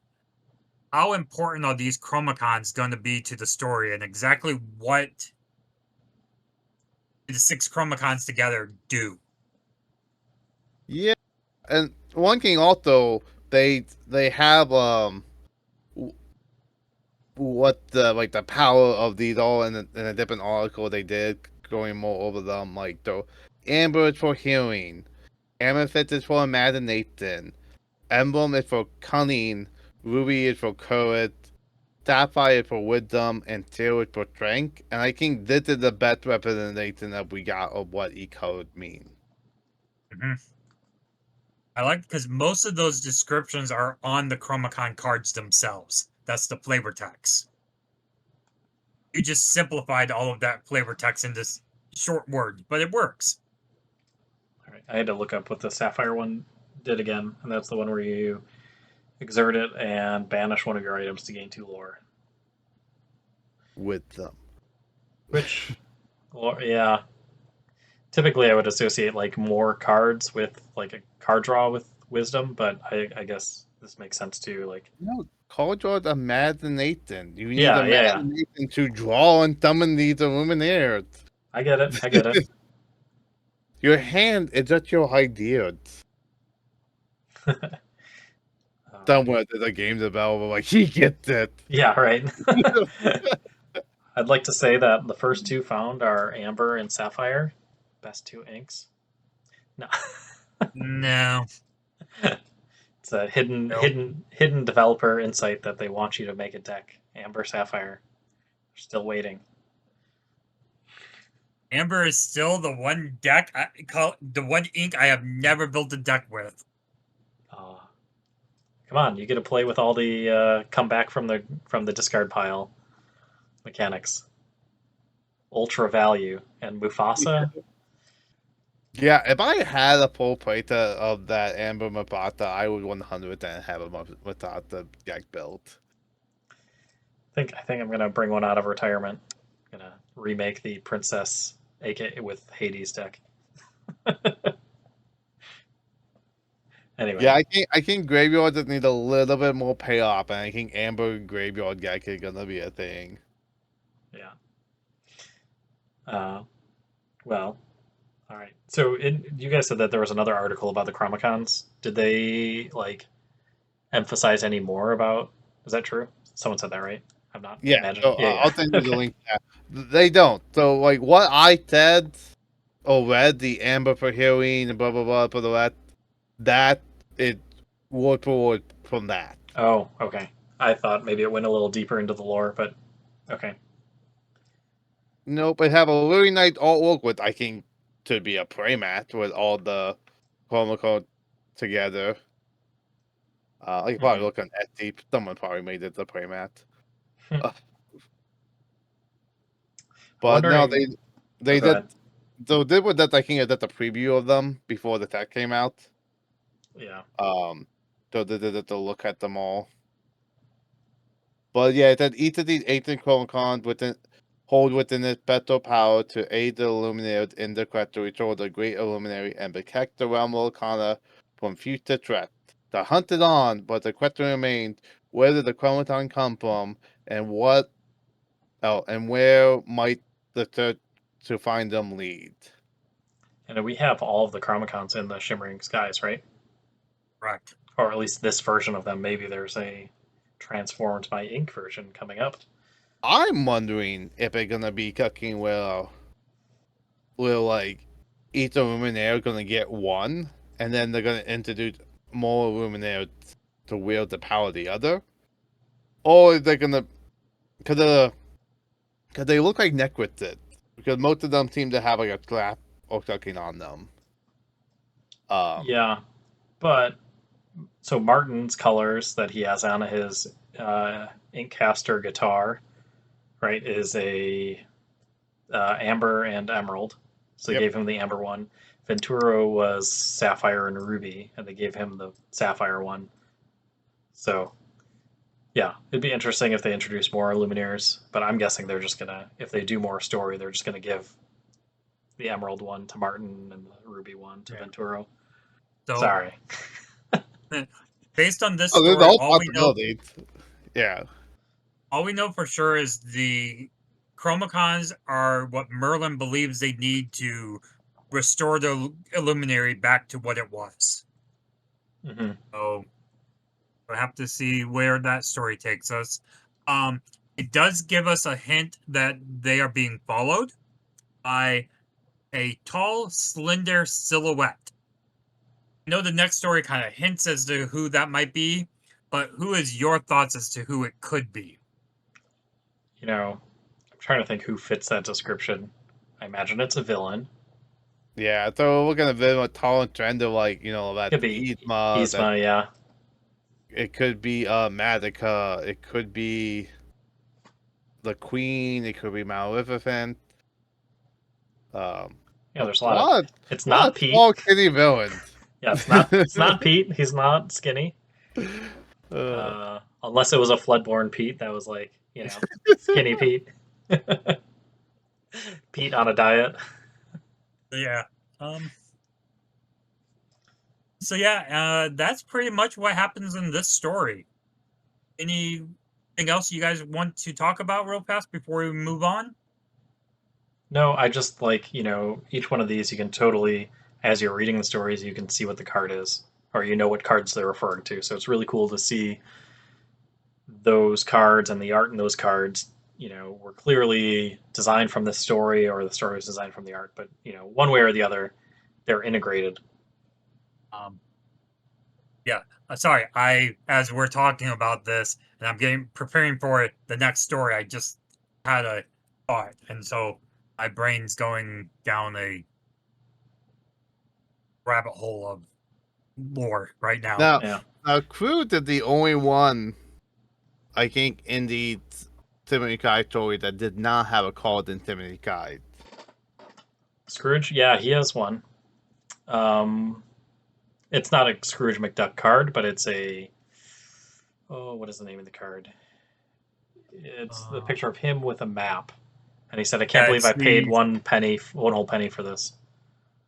how important are these chromacons going to be to the story, and exactly what the 6 chromacons together do. Yeah, and one thing also, they have what the power of these all in a different article they did, going more over them, like the amber is for healing, amethyst is for imagination, emblem is for cunning, ruby is for courage, sapphire is for wisdom, and seal is for strength. And I think this is the best representation that we got of what each color means. Mm-hmm. I like because most of those descriptions are on the chromacon cards themselves. That's the flavor text. You just simplified all of that flavor text into short words, but it works. All right, I had to look up what the Sapphire one did again, and that's the one where you exert it and banish one of your items to gain 2 lore. With them. Which, yeah. Typically, I would associate like more cards with like a card draw with wisdom, but I guess this makes sense too. Like, no, card draw is imagination. You need Yeah, imagination to draw and summon these illuminaires. I get it. Your hand is just your ideas. Somewhere there's a game developer like he gets it. Yeah, right. I'd like to say that the first two found are Amber and Sapphire, best two inks. No, No. it's a hidden Nope. hidden developer insight that they want you to make a deck. Amber, Sapphire. They're still waiting. Amber is still the one the one ink I have never built a deck with. Come on, you get to play with all the come back from the discard pile mechanics. Ultra value and Mufasa. Yeah, if I had a full playset of that Amber Mabata, I would 100% have a Mabata deck built. I think I'm gonna bring one out of retirement. I'm gonna remake the Princess AK with Hades deck. Anyway. Yeah, I think graveyard just need a little bit more payoff, and I think Amber graveyard deck is gonna be a thing. Yeah. Well, all right. So you guys said that there was another article about the Chromicons. Did they like emphasize any more about? Is that true? Someone said that, right? I'm not Yeah, imagining. so Yeah, I'll send you the Okay. link. Yeah. They don't. So like what I said or read, the Amber for healing and blah blah blah for the that it word for word from that. Oh, okay. I thought maybe it went a little deeper into the lore, but okay. Nope, it have a really nice artwork with I think to be a playmat with all the Chromicon together. I can probably Mhm. look on Etsy. Someone probably made it the playmat. Hmm. Uh, I'm but no, wondering. Oh, they go did. ahead. So did what that I think that's a preview of them before the tech came out. Yeah. So they did to look at them all. But yeah, it said each of these 18 Chronicons hold within its special power to aid the Illuminated in the quest to restore the Great Illuminary and protect the realm of Lorcana from future threats. The hunt is on, but the question remains: where did the Chronicon come from, and and where might the search to find them lead? And we have all of the Chromicons in the Shimmering Skies, right? Correct. Or at least this version of them. Maybe there's a Transformed by Ink version coming up. I'm wondering if they're gonna be cooking will like each Illuminaire gonna get one, and then they're gonna introduce more Illuminaires to wield the power of the other, or is they gonna because they look like Necrets did, because most of them seem to have like a strap or something on them. Yeah, but so Martin's colors that he has on his Inkcaster guitar, right, is a amber and emerald. So they Yep. gave him the amber one. Venturo was sapphire and ruby, and they gave him the sapphire one. So yeah, it'd be interesting if they introduce more Luminaires, but I'm guessing they're just gonna, if they do more story, they're just gonna give the emerald one to Martin and the ruby one to Venturo. So Sorry. based on this Oh, there's story, all possibilities. Yeah. all we know for sure is the Chromicons are what Merlin believes they need to restore the Illuminary back to what it was. Hmm. So we'll have to see where that story takes us. It does give us a hint that they are being followed by a tall, slender silhouette. I know the next story kind of hints as to who that might be, but who is your thoughts as to who it could be? You know, I'm trying to think who fits that description. I imagine it's a villain. Yeah, so we're gonna be a tall and trend of like, that Could be Yzma, that Yzma, yeah. it could be Madoka, it could be the Queen, it could be Maleficent. Yeah, there's a A lot of. lot of, It's a lot not of Pete. small kitty villains. Yeah, it's not Pete. He's not skinny. Uh, Unless it was a Floodborn Pete that was like, skinny Pete. Pete on a diet. Yeah. So yeah, that's pretty much what happens in this story. Anything else you guys want to talk about real fast before we move on? No, I just like, each one of these you can totally, as you're reading the stories, you can see what the card is, or you know what cards they're referring to. So it's really cool to see those cards and the art in those cards, were clearly designed from this story, or the story was designed from the art. But one way or the other, they're integrated. Yeah. Sorry, as we're talking about this, and I'm preparing for the next story, I just had a thought, and so my brain's going down a rabbit hole of lore right now. Now, Yeah. Crew did the only one, I think, in the Timothy Guide story that did not have a called in Timothy Guide. Scrooge, yeah, he has one. It's not a Scrooge McDuck card, but it's what is the name of the card? It's the picture of him with a map, and he said, "I can't believe I paid 1 whole penny for this."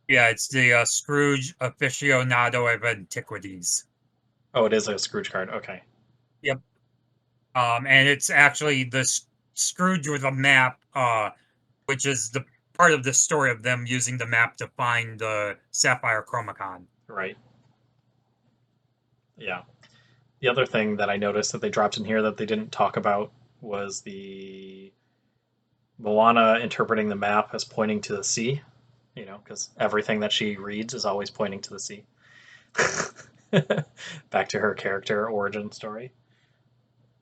Yeah, it's the Scrooge Aficionado of Antiquities. Oh, it is a Scrooge card. Okay. Yep. And it's actually the Scrooge with a map, which is the part of the story of them using the map to find the Sapphire Chromacon. Right. Yeah. The other thing that I noticed that they dropped in here that they didn't talk about was the Moana interpreting the map as pointing to the sea, because everything that she reads is always pointing to the sea. Back to her character origin story.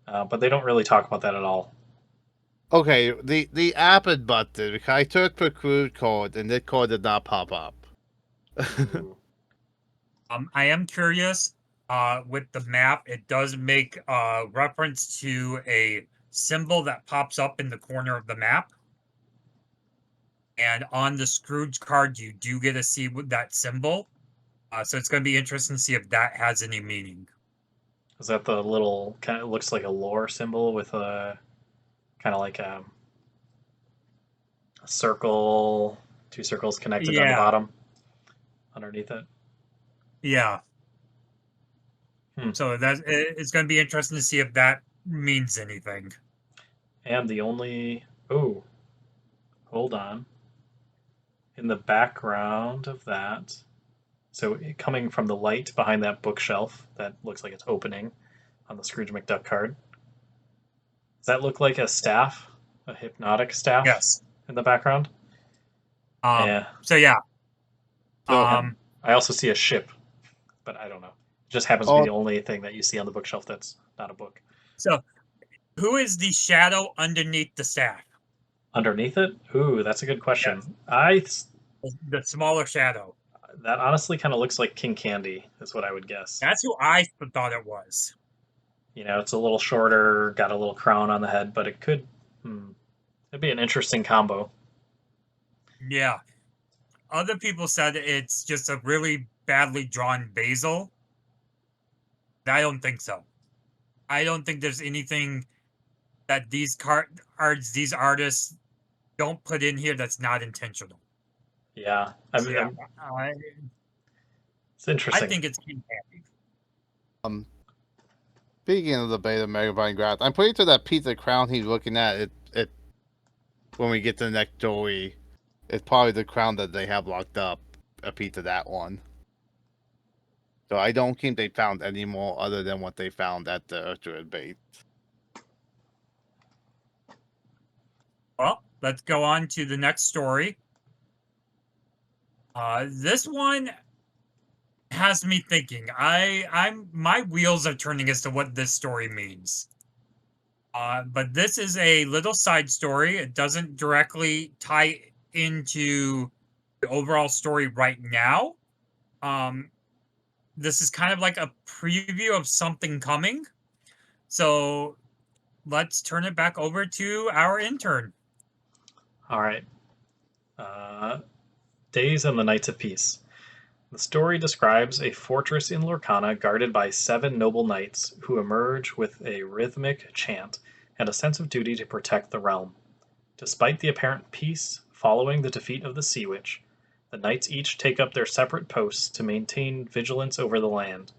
But they don't really talk about that at all. Okay, the app had button because I took the Crew code and that code did not pop up. I am curious. With the map, it does make reference to a symbol that pops up in the corner of the map. And on the Scrooge card, you do get to see that symbol. So it's going to be interesting to see if that has any meaning. Is that the little kind of looks like a lore symbol with a kind of like a circle, 2 circles connected on the bottom underneath it? Yeah. So it's going to be interesting to see if that means anything. And the only hold on. In the background of that, so coming from the light behind that bookshelf that looks like it's opening on the Scrooge McDuck card, does that look like a staff, a hypnotic staff? Yes. In the background? Yeah. So yeah. I also see a ship, but I don't know. It just happens to be the only thing that you see on the bookshelf that's not a book. So, who is the shadow underneath the staff? Underneath it? Ooh, that's a good question. Yes. The smaller shadow. That honestly kind of looks like King Candy, is what I would guess. That's who I thought it was. It's a little shorter, got a little crown on the head, but it could. It'd be an interesting combo. Yeah. Other people said it's just a really badly drawn Basil. I don't think so. I don't think there's anything that these artists don't put in here that's not intentional. Yeah, it's interesting. I think it's King Candy. Speaking of the beta Megabyte Graph, I'm pretty sure that piece of crown he's looking at it when we get to the next story, it's probably the crown that they have locked up, a piece of that one. So I don't think they found any more other than what they found at the Earthwood base. Well, let's go on to the next story. This one has me thinking. My wheels are turning as to what this story means. But this is a little side story. It doesn't directly tie into the overall story right now. This is kind of like a preview of something coming. So let's turn it back over to our intern. All right. Days and the Nights of Peace. The story describes a fortress in Lorcana guarded by 7 noble knights who emerge with a rhythmic chant and a sense of duty to protect the realm. Despite the apparent peace following the defeat of the Sea Witch, the knights each take up their separate posts to maintain vigilance over the land.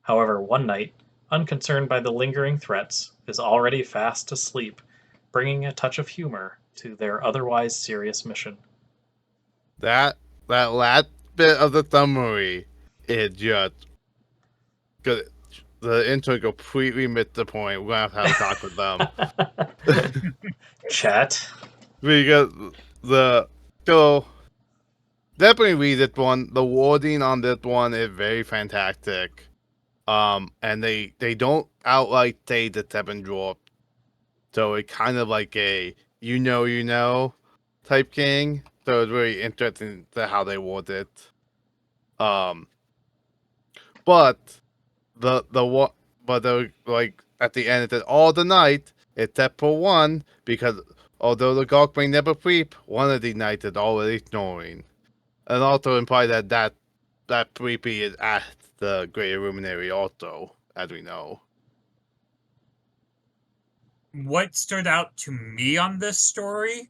However, one knight, unconcerned by the lingering threats, is already fast asleep, bringing a touch of humor to their otherwise serious mission. That last bit of the summary is just good. the intern completely missed the point. We're gonna have to talk with them. Chat. Because the so definitely read this one. The wording on this one is very fantastic. And they don't outright say the seven drop, so it kind of like a you know type king. So it's really interesting to how they word it. Um, but the what but the like at the end it says all the night except for one because although the gawk may never sleep, one of the nights is already snoring, and also imply that sleepy is at the greater luminary also, as we know. What stood out to me on this story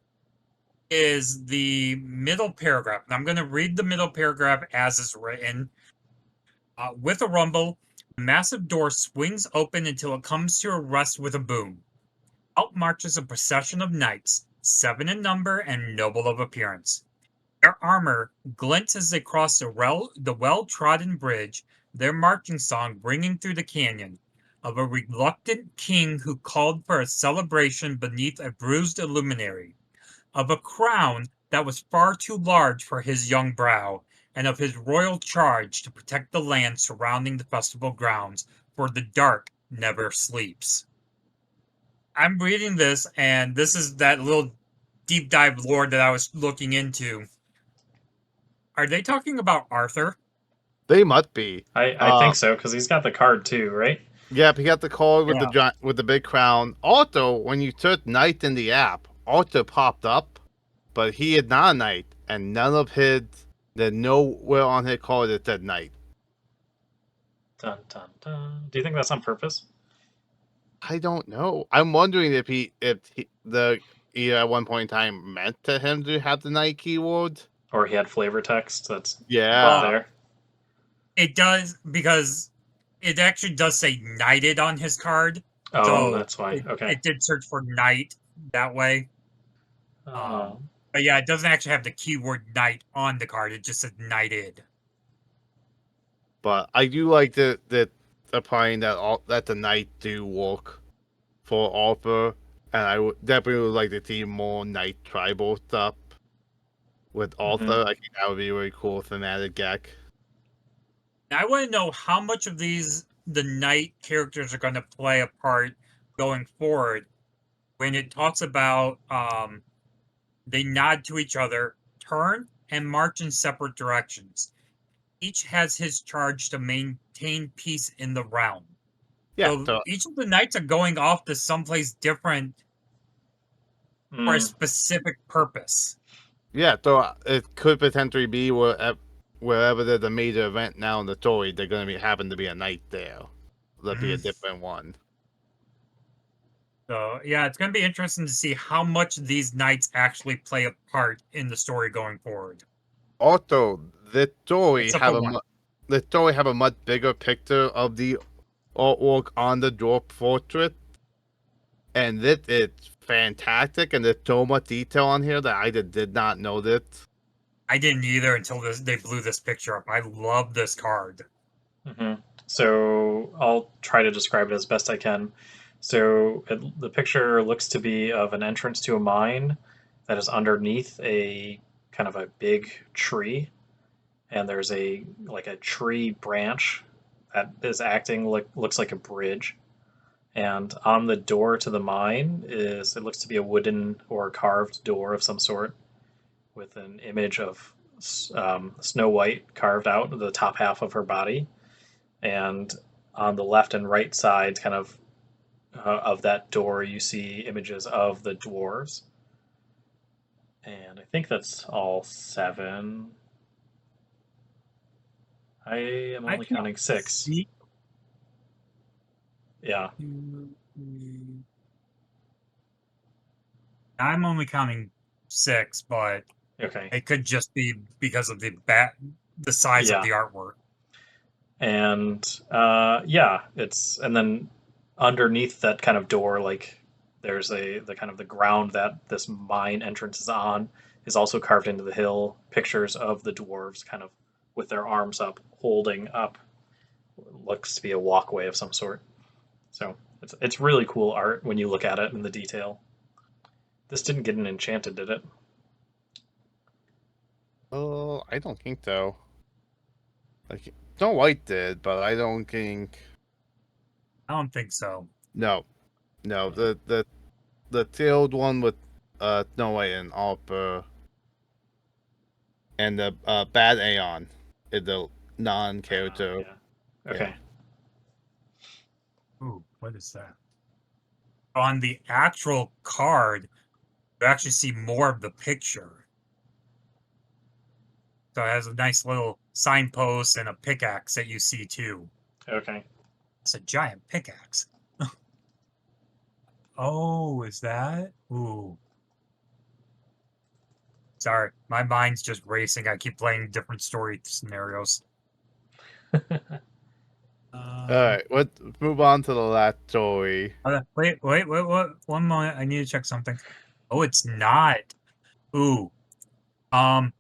is the middle paragraph. And I'm going to read the middle paragraph as is written. With a rumble, the massive door swings open until it comes to a rest with a boom. Out marches a procession of knights, 7 in number and noble of appearance. Their armor glints as they cross the well-trodden bridge, their marching song ringing through the canyon, of a reluctant king who called for a celebration beneath a bruised illuminary, of a crown that was far too large for his young brow, and of his royal charge to protect the land surrounding the festival grounds, for the dark never sleeps. I'm reading this, and this is that little deep dive lore that I was looking into. Are they talking about Arthur? They must be. I think so, because he's got the card too, right? Yeah, he got the card with Yeah. with the big crown. Also, when you search knight in the app, Arthur popped up, but he is not a knight, and none of his there's nowhere on his card that said knight. Dun, dun, dun. Do you think that's on purpose? I don't know. I'm wondering if the at one point in time meant to him to have the knight keyword. Or he had flavor text that's Yeah. there? It does, because it actually does say knighted on his card. Oh, So that's why. Okay. It did search for knight that way. Oh. But yeah, it doesn't actually have the keyword knight on the card. It just says knighted. But I do like that applying that the knight do work for Arthur, and I would definitely would like to see more knight tribal stuff with Arthur. I think that would be a really cool thematic gag. Now, I want to know how much of the knight characters are going to play a part going forward when it talks about they nod to each other, turn, and march in separate directions. Each has his charge to maintain peace in the realm. Yeah, So each of the knights are going off to someplace different for a specific purpose. yeah. So it could potentially be wherever there's a major event now in the story, they're going to happen to be a knight there. There'll be a different one. So yeah, it's going to be interesting to see how much these knights actually play a part in the story going forward. Also, the story Except have for a one. much bigger picture of the artwork on the dwarf portrait, and this is fantastic. And there's so much detail on here that I did not know this. I didn't either until they blew this picture up. I love this card. So I'll try to describe it as best I can. So the picture looks to be of an entrance to a mine that is underneath a kind of a big tree, and there's a tree branch that is acting looks like a bridge. And on the door to the mine it looks to be a wooden or carved door of some sort with an image of Snow White carved out the top half of her body. And on the left and right sides, kind of that door, you see images of the dwarves. And I think that's all 7. I am only counting 6. Yeah. I'm only counting 6, but Okay. it could just be because of the size of the artwork. And and then underneath that kind of door, like there's the kind of the ground that this mine entrance is on is also carved into the hill. Pictures of the dwarves kind of with their arms up, holding up looks to be a walkway of some sort. So it's really cool art when you look at it in the detail. This didn't get an enchanted, did it? Oh, I don't think so. Like, Snow White did, but I don't think. I don't think so. No, no. The tailed one with Snow White and Alper, and the Bad Aeon is the non-character. Yeah. Okay. Ooh, what is that? On the actual card, you actually see more of the picture. So it has a nice little signpost and a pickaxe that you see too. Okay. It's a giant pickaxe. Oh, is that? Ooh. Sorry, my mind's just racing. I keep playing different story scenarios. All right, let's move on to the last story. Wait. One moment. I need to check something. Oh, it's not. Ooh. Can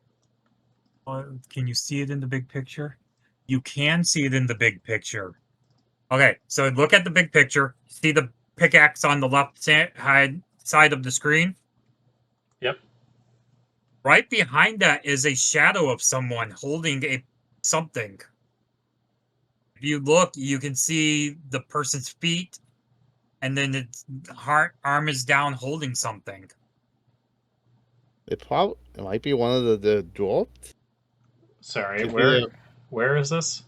you see it in the big picture? You can see it in the big picture. Okay, so look at the big picture. See the pickaxe on the left side of the screen? Yep. Right behind that is a shadow of someone holding something. If you look, you can see the person's feet, and then its arm is down holding something. It might be one of the dwarfs. Sorry, Could be where is this?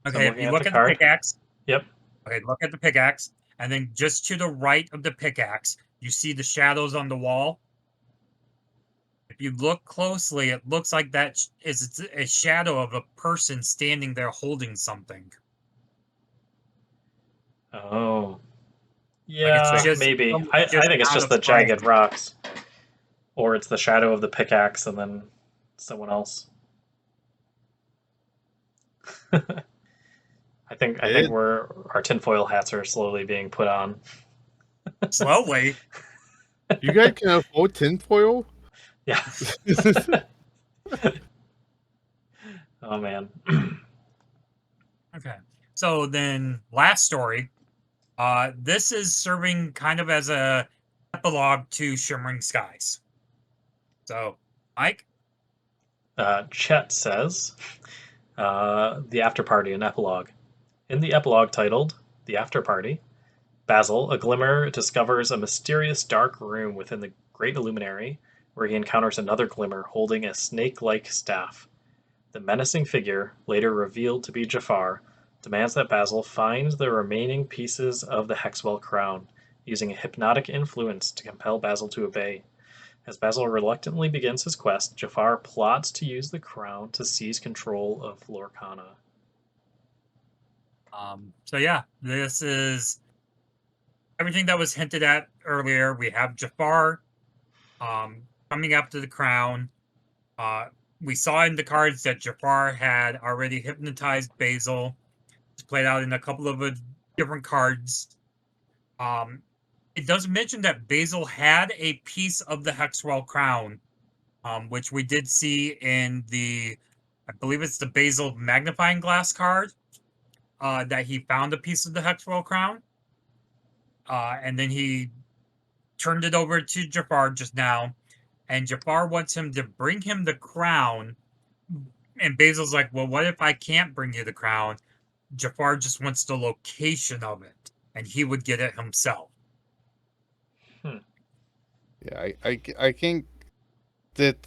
So I'm Okay, if looking you at look the at the card. pickaxe, Yep. okay, look at the pickaxe, and then just to the right of the pickaxe, you see the shadows on the wall. If you look closely, it looks like that is a shadow of a person standing there holding something. Oh. Like it's Yeah, just maybe. almost I just think it's out just of the frame. jagged rocks. Or it's the shadow of the pickaxe and then someone else. I think our tinfoil hats are slowly being put on. Slowly. You guys can afford tinfoil? Yeah. Oh man. Okay. So then last story. This is serving kind of as a epilogue to Shimmering Skies. So, Mike? Chet says, the after party, an epilogue. In the epilogue titled The After Party, Basil, a glimmer, discovers a mysterious dark room within the Great Illuminary where he encounters another glimmer holding a snake-like staff. The menacing figure, later revealed to be Jafar, demands that Basil find the remaining pieces of the Hexwell crown, using a hypnotic influence to compel Basil to obey. As Basil reluctantly begins his quest, Jafar plots to use the crown to seize control of Lorcana. So yeah, this is everything that was hinted at earlier. We have Jafar coming after the crown. We saw in the cards that Jafar had already hypnotized Basil. It's played out in a couple of different cards. It does mention that Basil had a piece of the Hexwell crown, which we did see in I believe it's the Basil magnifying glass card, that he found a piece of the Hexwell crown. And then he turned it over to Jafar just now, and Jafar wants him to bring him the crown. And Basil's like, well, what if I can't bring you the crown? Jafar just wants the location of it, and he would get it himself. Yeah, I think that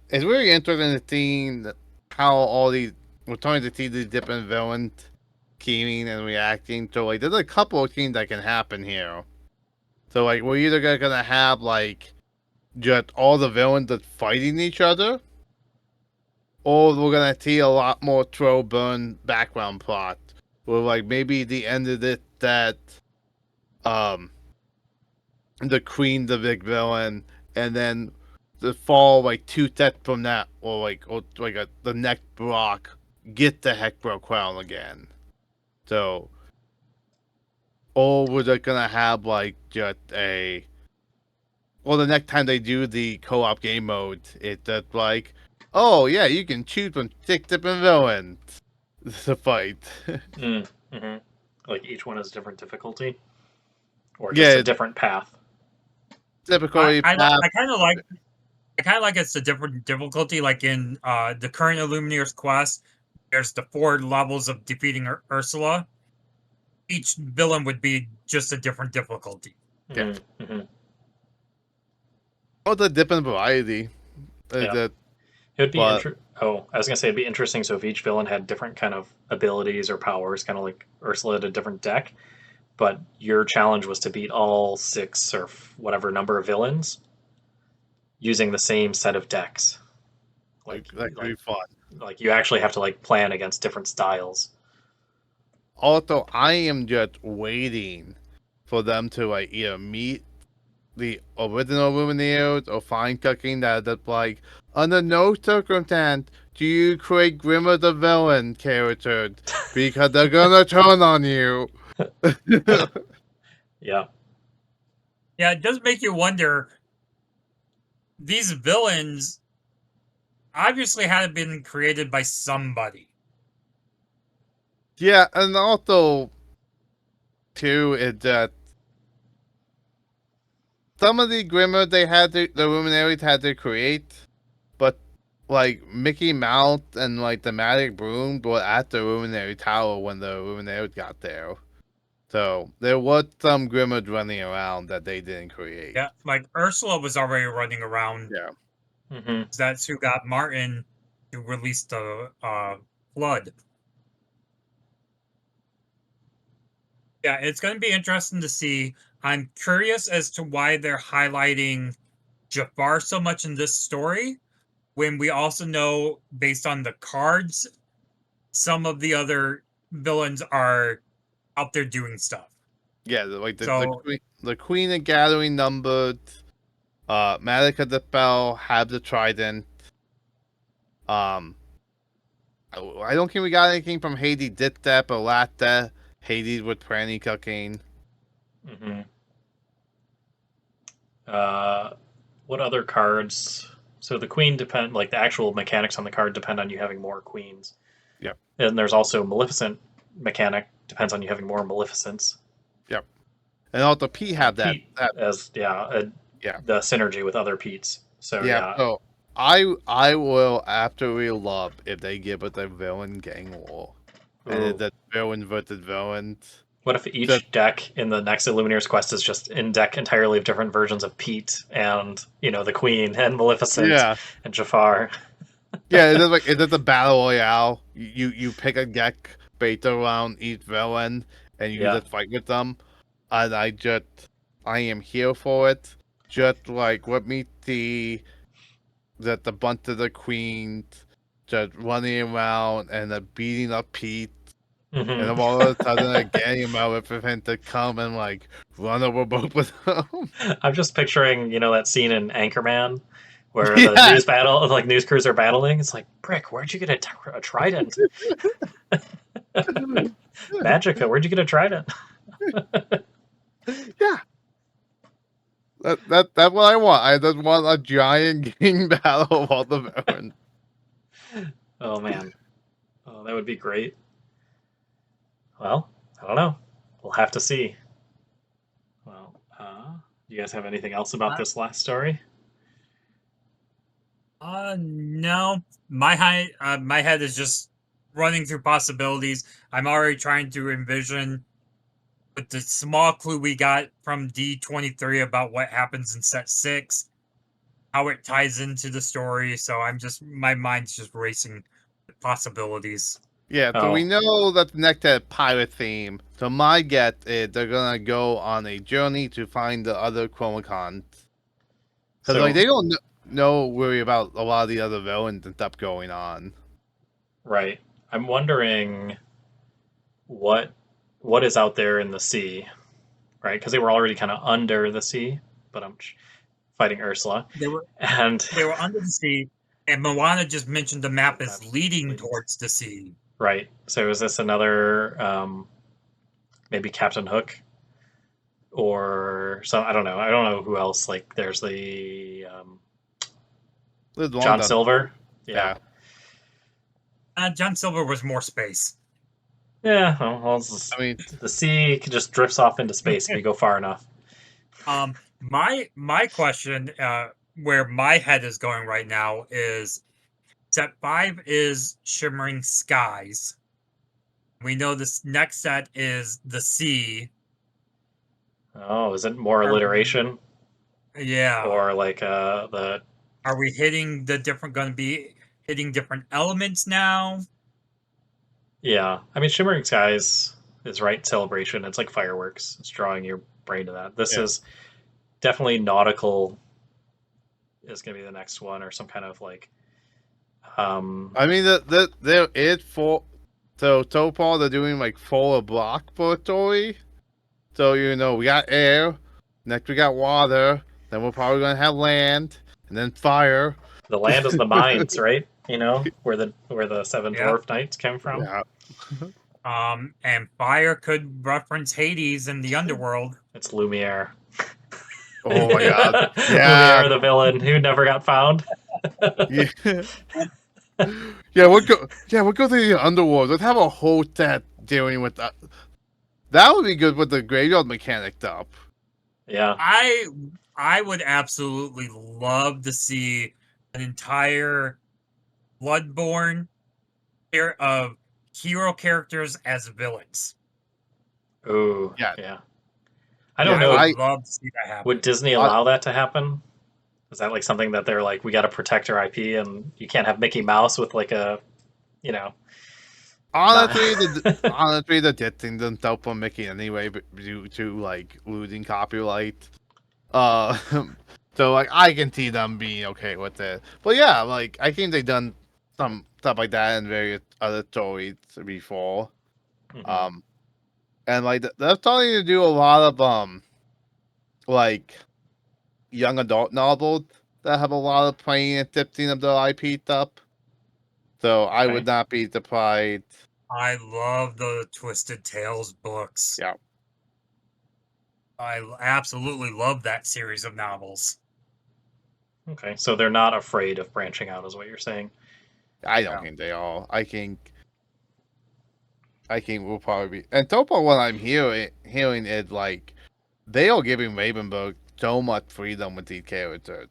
it's really interesting to see how all these we're starting to see these different villains scheming and reacting. So like, there's a couple of things that can happen here. So like, we're either gonna have like just all the villains that's fighting each other, or we're gonna see a lot more throw burn background plot. Where like maybe the end of it that the queen the big villain, and then the fall like 2 sets from that, or the next block get the Hexbro crown again. So, or we're just gonna have like just the next time they do the co-op game mode, it's just like, oh yeah, you can choose from 6 different villains. the fight. Mm-hmm. Like each one has a different difficulty, or just Yeah, a different path. typically I kind of like it's a different difficulty. Like in the current Illumineers quest, there's the 4 levels of defeating Ursula. Each villain would be just a different difficulty. Yeah. Mm-hmm. all the different variety. Yeah. That, It would be but Oh, I was gonna say it'd be interesting. So if each villain had different kind of abilities or powers, kind of like Ursula had a different deck, but your challenge was to beat all 6 or whatever number of villains using the same set of decks. that could be fun. Like you actually have to like plan against different styles. Also, I am just waiting for them to like either meet the original Lumineers or find something that's like, under no circumstance do you create Grimmer the villain character because they're gonna turn on you. Yeah. Yeah, it does make you wonder. These villains obviously had been created by somebody. Yeah, and also, too, is that some of the Grimmer the Luminaries had to create, but like Mickey Mouse and like the Magic Broom were at the Luminary Tower when the Luminaries got there. So there was some Grimmers running around that they didn't create. Yeah, like Ursula was already running around. Yeah. Mm-hmm. That's who got Martin to release the flood. Yeah, it's going to be interesting to see. I'm curious as to why they're highlighting Jafar so much in this story, when we also know, based on the cards, some of the other villains are out there doing stuff. Yeah, like So- the Queen of Gathering numbered, Malika the Spell, have the Trident. I don't think we got anything from Hades did that, but Latte, Hades with Pranny cooking. Mm-hmm. What other cards? So the queen depend like the actual mechanics on the card depend on you having more queens. Yep. And there's also Maleficent mechanic depends on you having more Maleficents. Yep. And also Pete had that. Pete as the synergy with other Petes. So yeah. So I will absolutely love if they give us a villain gang war. And that villain versus villains. What if each deck in the next Illumineers quest is just in deck entirely of different versions of Pete and the Queen and Maleficent and Jafar? Yeah, it's a battle royale. You pick a deck based around each villain and you just fight with them. And I am here for it. Just like let me see that the bunch of the queens just running around and beating up Pete. Mm-hmm. And then all of a sudden, getting him out with him to come and like run over both of them. I'm just picturing, that scene in Anchorman where the news crews are battling. It's like, Brick, where'd you get a trident? Magica, where'd you get a trident? Yeah. That's what I want. I just want a giant king battle of all the villains. Oh man. Oh, that would be great. Well, I don't know. We'll have to see. Well, do you guys have anything else about this last story? No. My head is just running through possibilities. I'm already trying to envision, with the small clue we got from D23 about what happens in set 6, how it ties into the story. So my mind's just racing with possibilities. Yeah, so we know that the next had a pirate theme. So my guess is they're gonna go on a journey to find the other Chromicons. Because they don't worry about a lot of the other villains and stuff going on. Right. I'm wondering what is out there in the sea, right? Because they were already kind of under the sea, but I'm fighting Ursula. They were under the sea, and Moana just mentioned the map is leading towards the sea. Right. So is this another maybe Captain Hook or some? I don't know. I don't know who else. Like there's the John Silver. Yeah. John Silver was more space. Yeah, well, it's just- I mean, the sea just drifts off into space if you go far enough. My question, where my head is going right now is set 5 is Shimmering Skies. We know this next set is the sea. Oh, is it more Are we, alliteration yeah. or like the Are we hitting the different? Going to be hitting different elements now? yeah? I mean, Shimmering Skies is right. Celebration. It's like fireworks. It's drawing your brain to that. This Yeah. is definitely nautical. Is going to be the next one, or some kind of like. I mean, there is for so far they're doing like 4 block for a story. So we got air, next we got water, then we're probably gonna have land, and then fire. The land is the mines, right? You know where the seven Yeah. dwarf knights came from. Yeah. And fire could reference Hades in the underworld. It's Lumiere. Oh my god. Yeah. Lumiere, the villain who never got found. Yeah. Yeah, we'll go to the underworld. Let's have a whole set dealing with that. That would be good with the graveyard mechanic up. Yeah. I would absolutely love to see an entire Bloodborne of hero characters as villains. Ooh. Yeah. Yeah. I don't I know. would love to see that happen. Would Disney allow that to happen? Is that like something that they're like, we got to protect our IP, and you can't have Mickey Mouse with like a, you know? Honestly, they're distancing themselves from Mickey anyway, but due to like losing copyright. So like I can see them being okay with it. But yeah, like I think they've done some stuff like that in various other stories before. Mhm. And like they're starting to do a lot of like young adult novels that have a lot of playing and shifting of their IP stuff. So I Okay. would not be surprised. I love the Twisted Tales books. Yeah. I absolutely love that series of novels. Okay, so they're not afraid of branching out, is what you're saying. I don't Yeah. think they are. I think we'll probably be. And so far, what I'm hearing is like they are giving Ravenberg so much freedom with these characters.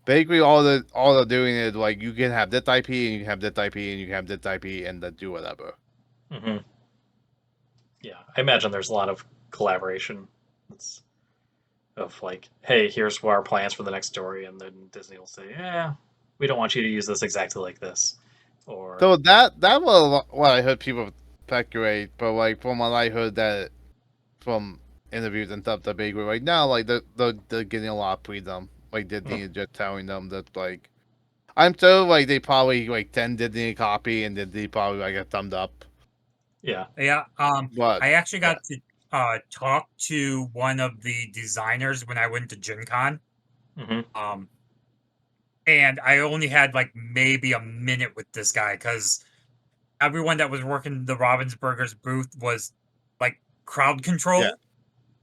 Basically, all they're doing is like you can have this IP and you can have this IP and you can have this IP and then do whatever. Hmm. Yeah, I imagine there's a lot of collaboration. It's of like, hey, here's our plans for the next story, and then Disney will say, yeah, we don't want you to use this exactly like this, or So that was what I heard people speculate, but like from what I heard that from interviews and stuff, that basically right now like they're getting a lot of freedom. Like Disney is just telling them that like I'm sure like they probably like send Disney a copy and Disney probably like a thumbs up. yeah, Yeah. But I actually got to talk to one of the designers when I went to Gen Con. hmm And I only had like maybe a minute with this guy because everyone that was working the Ravensburger's booth was like crowd control. Yeah.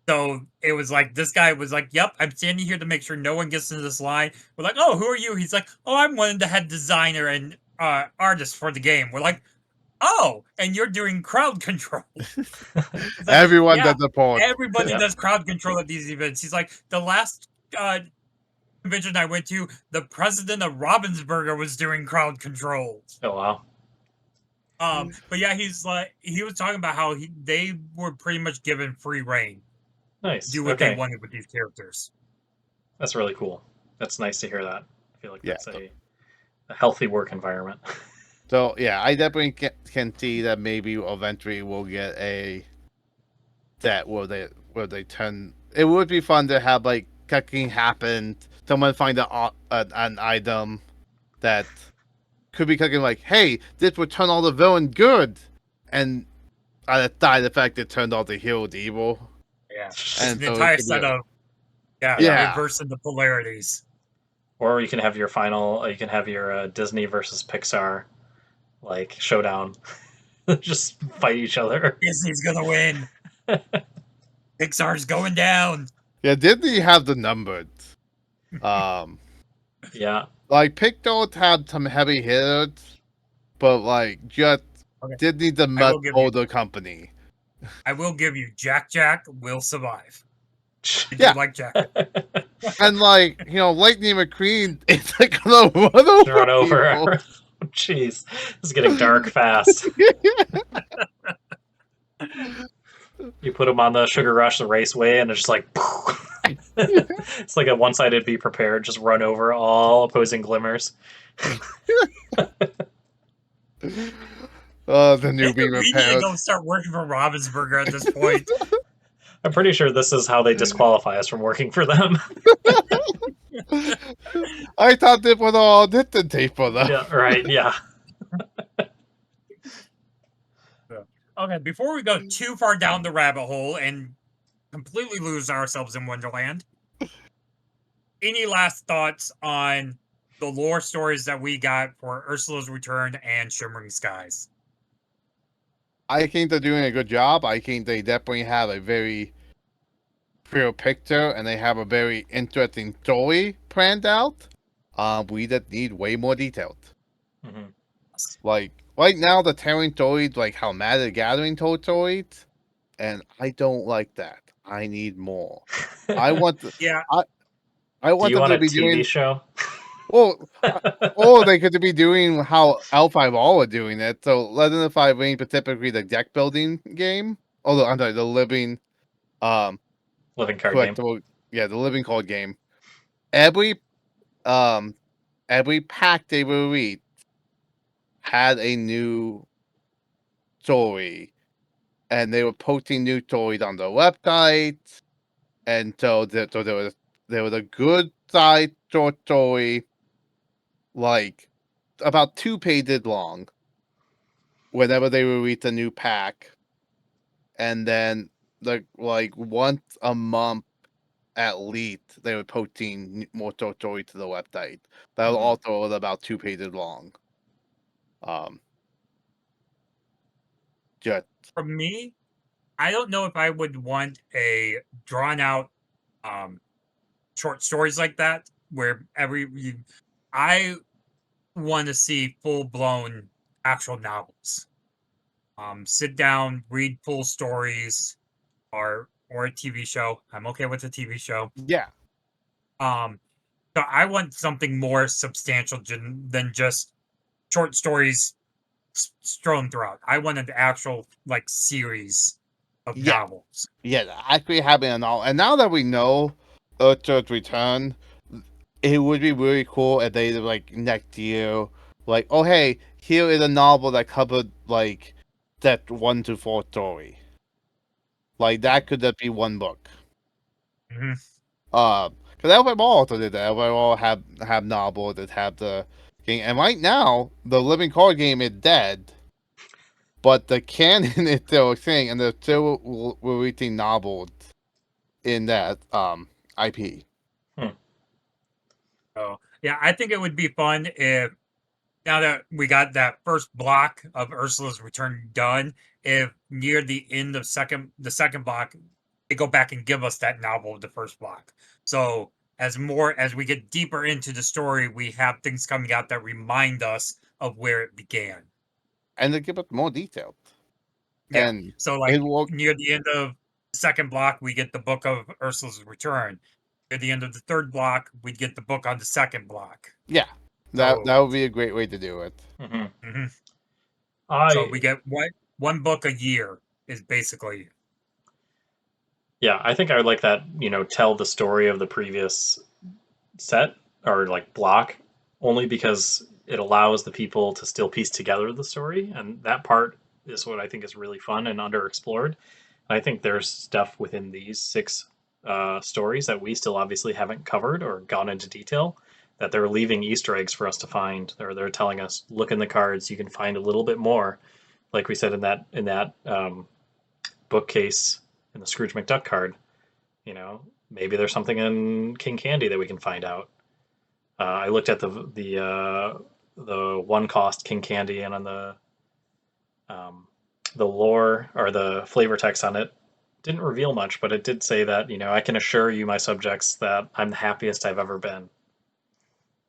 So it was like this guy was like, "Yep, I'm standing here to make sure no one gets into this line." We're like, "Oh, who are you?" He's like, "Oh, I'm one of the head designer and artist for the game." We're like, "Oh, and you're doing crowd control." He's like, everyone "Yeah, does the part. everybody Yeah. does crowd control at these events." He's like, "The last convention I went to, the president of Ravensburger was doing crowd control." Oh wow, But yeah, he was talking about how they were pretty much given free reign, nice. do what they Okay, wanted with these characters. that's really cool. That's nice to hear that. I feel like Yeah. that's a healthy work environment. So yeah, I definitely can see that maybe eventually we'll get a set where they turn. It would be fun to have like cooking happen. Someone find an item that could be cooking like, hey, this would turn all the villain good, and on the side effect, it turned all the heroes evil. Yeah, And an so it entire could be set a- of Yeah. reversing the polarities. Or you can have your final, you can have your Disney versus Pixar like showdown. Just fight each other. Disney's gonna win. Pixar's going down. Yeah, Disney have the numbers. Yeah. Like Pixar had some heavy hitters, but like just Okay. Disney the I much will give you. older company. I will give you. Jack will survive. Did Yeah. you like Jack? And like, Lightning McQueen is like gonna run over Run over. people. Jeez, this is getting dark fast. You put him on the Sugar Rush, the raceway, and it's just like, it's like a one-sided Be Prepared, just run over all opposing glimmers. Oh, the new Maybe Be we need to Prepared. go start working for Ravensburger at this point. I'm pretty sure this is how they disqualify us from working for them. I thought they put all audited tape for them. Yeah, right, yeah. Okay, before we go too far down the rabbit hole and completely lose ourselves in Wonderland, any last thoughts on the lore stories that we got for Ursula's Return and Shimmering Skies? I think they're doing a good job. I think they definitely have a very clear picture and they have a very interesting story planned out. We just need way more details. Mhm. Like right now, the telling stories like how Magic the Gathering told stories, and I don't like that. I need more. I want the, Yeah, I Do want you them want to a be TV doing show? well, or they could be doing how L5R are doing it. So Legend of Five Rings, specifically the deck building game. Oh, I'm sorry, the living Living card game. collectible, yeah, the living card game. Every um every pack they released had a new story, and they were posting new stories on their website. And so, there was a good side short story, like about 2 pages long, whenever they released a new pack, and then like once a month at least they were posting more short stories to the website. That was Mhm. also about 2 pages long. Um, just for me, I don't know if I would want a drawn out short stories like that where I want to see full blown actual novels. Sit down, read full stories, or a TV show. I'm okay with a TV show. yeah, Um, so I want something more substantial than just short stories strewn throughout. I want an actual like series of yeah, novels. yeah. Actually having a novel, and now that we know Earth's Return, it would be really cool if they like next year, like, oh hey, here is a novel that covered like that 1 to 4 story. Like that could just be one book. Mhm. Because Elfred Ball also did that. Elfred Ball have novels that have the game, and right now the living card game is dead, but the canon is still a thing, and they're still releasing novels in that IP. So yeah, I think it would be fun if now that we got that first block of Ursula's Return done, if near the end of the second block, they go back and give us that novel of the first block. So as we get deeper into the story, we have things coming out that remind us of where it began. And they give us more details. Yeah. And So like it will, near the end of the second block, we get the book of Ursula's Return. At the end of the third block, we get the book on the second block. yeah, that So that would be a great way to do it. Mhm. mhm. So I we get one book a year is basically Yeah, I think I would like that, tell the story of the previous set or like block only because it allows the people to still piece together the story, and that part is what I think is really fun and underexplored. I think there's stuff within these six stories that we still obviously haven't covered or gone into detail, that they're leaving Easter eggs for us to find, or they're telling us, look in the cards, you can find a little bit more. Like we said in that bookcase in the Scrooge McDuck card, maybe there's something in King Candy that we can find out. I looked at the one cost King Candy, and on the lore or the flavor text on it didn't reveal much, but it did say that, I can assure you, my subjects, that I'm the happiest I've ever been.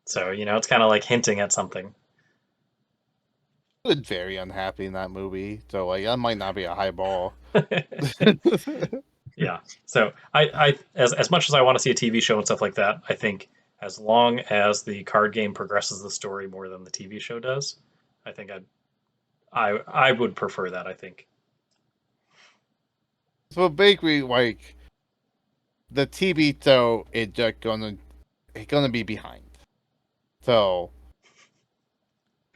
So, it's kind of like hinting at something. was very unhappy in that movie, so like that might not be a high ball. Yeah. So I as much as I want to see a TV show and stuff like that, I think as long as the card game progresses the story more than the TV show does, I think I would prefer that, I think. So basically, like the TV show is just gonna be behind. So,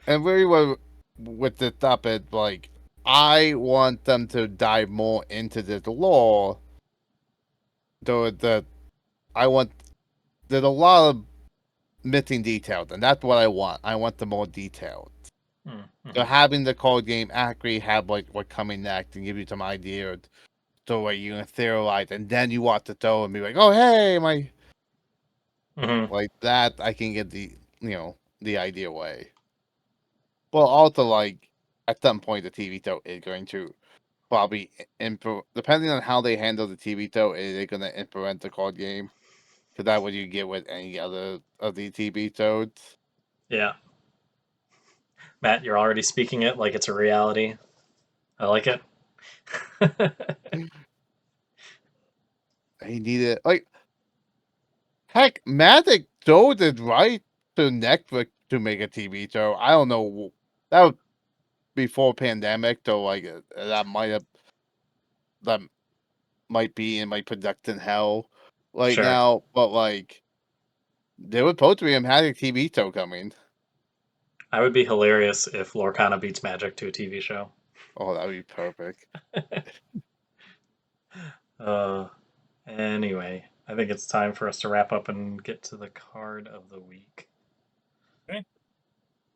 and really, what with this topic, like I want them to dive more into this lore. Though I want there's a lot of missing details, and that's what I want. I want the more details. So Mm-hmm. having the card game actually have like what coming next and give you some idea, so where you can theorize, and then you watch the show and be like, oh hey, my Mm-hmm. like that. I can get the idea way. Well, also like at some point the TV show is going to probably depending on how they handle the TV show, is it going to implement the card game? Because that's what you get with any other of the TV shows. Yeah. Matt, you're already speaking it like it's a reality. I like it. They need it. Like heck, Magic showed it right to Netflix to make a TV show. I don't know. That was before pandemic, so like that might be in my production hell right Sure. now. But like there was supposed to be a Magic TV show coming. I would be hilarious if Lorcana beats Magic to a TV show. Oh, that would be perfect. Uh, anyway, I think it's time for us to wrap up and get to the card of the week. Okay.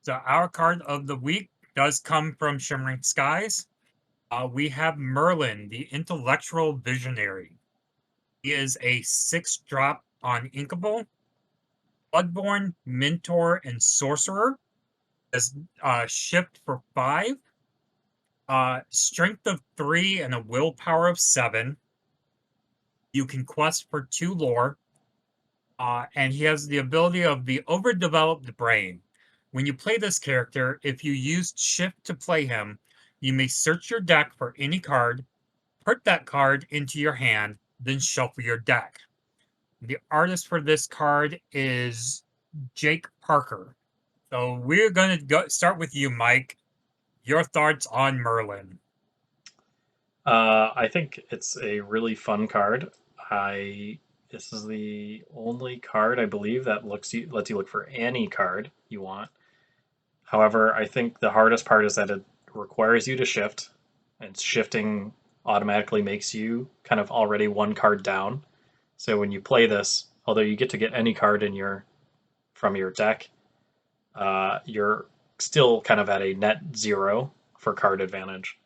So our card of the week does come from Shimmering Skies. We have Merlin, the intellectual visionary. He is a 6-drop on Inkable, Bloodborne, Mentor, and Sorcerer. As shift for 5, strength of 3, and a willpower of 7. You can quest for 2 lore, and he has the ability of the overdeveloped brain. When you play this character, if you used shift to play him, you may search your deck for any card, put that card into your hand, then shuffle your deck. The artist for this card is Jake Parker. So we're going to start with you, Mike. Your thoughts on Merlin? I think it's a really fun card. This is the only card I believe that lets you look for any card you want. However, I think the hardest part is that it requires you to shift, and shifting automatically makes you kind of already one card down. So when you play this, although you get to get any card from your deck, you're still kind of at a net 0 for card advantage.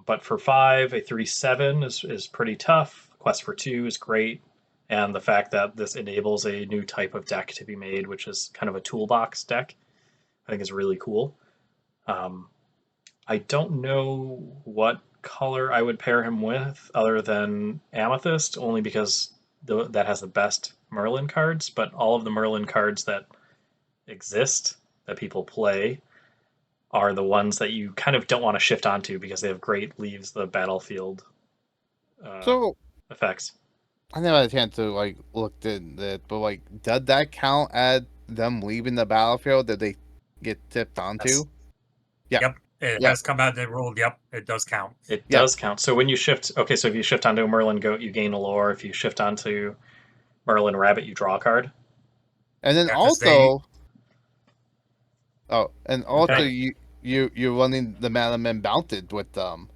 But for 5, a 3/7 is pretty tough. Quest for 2 is great. And the fact that this enables a new type of deck to be made, which is kind of a toolbox deck, I think is really cool. I don't know what color I would pair him with other than Amethyst, only because that has the best Merlin cards, but all of the Merlin cards that exist that people play are the ones that you kind of don't want to shift onto because they have great leaves the battlefield So effects. I never had a chance to like look at it, but like, does that count as them leaving the battlefield that they get tipped onto? Yes, Yeah. Yep, it Yeah. has come out of the rule. Yep, it does count. it Yeah. does count. So when you shift, okay, so if you shift onto a Merlin Goat, you gain a lore. If you shift onto Merlin Rabbit, you draw a card. And then Yeah, because they also Okay. you're running the Malaman Bounted with them.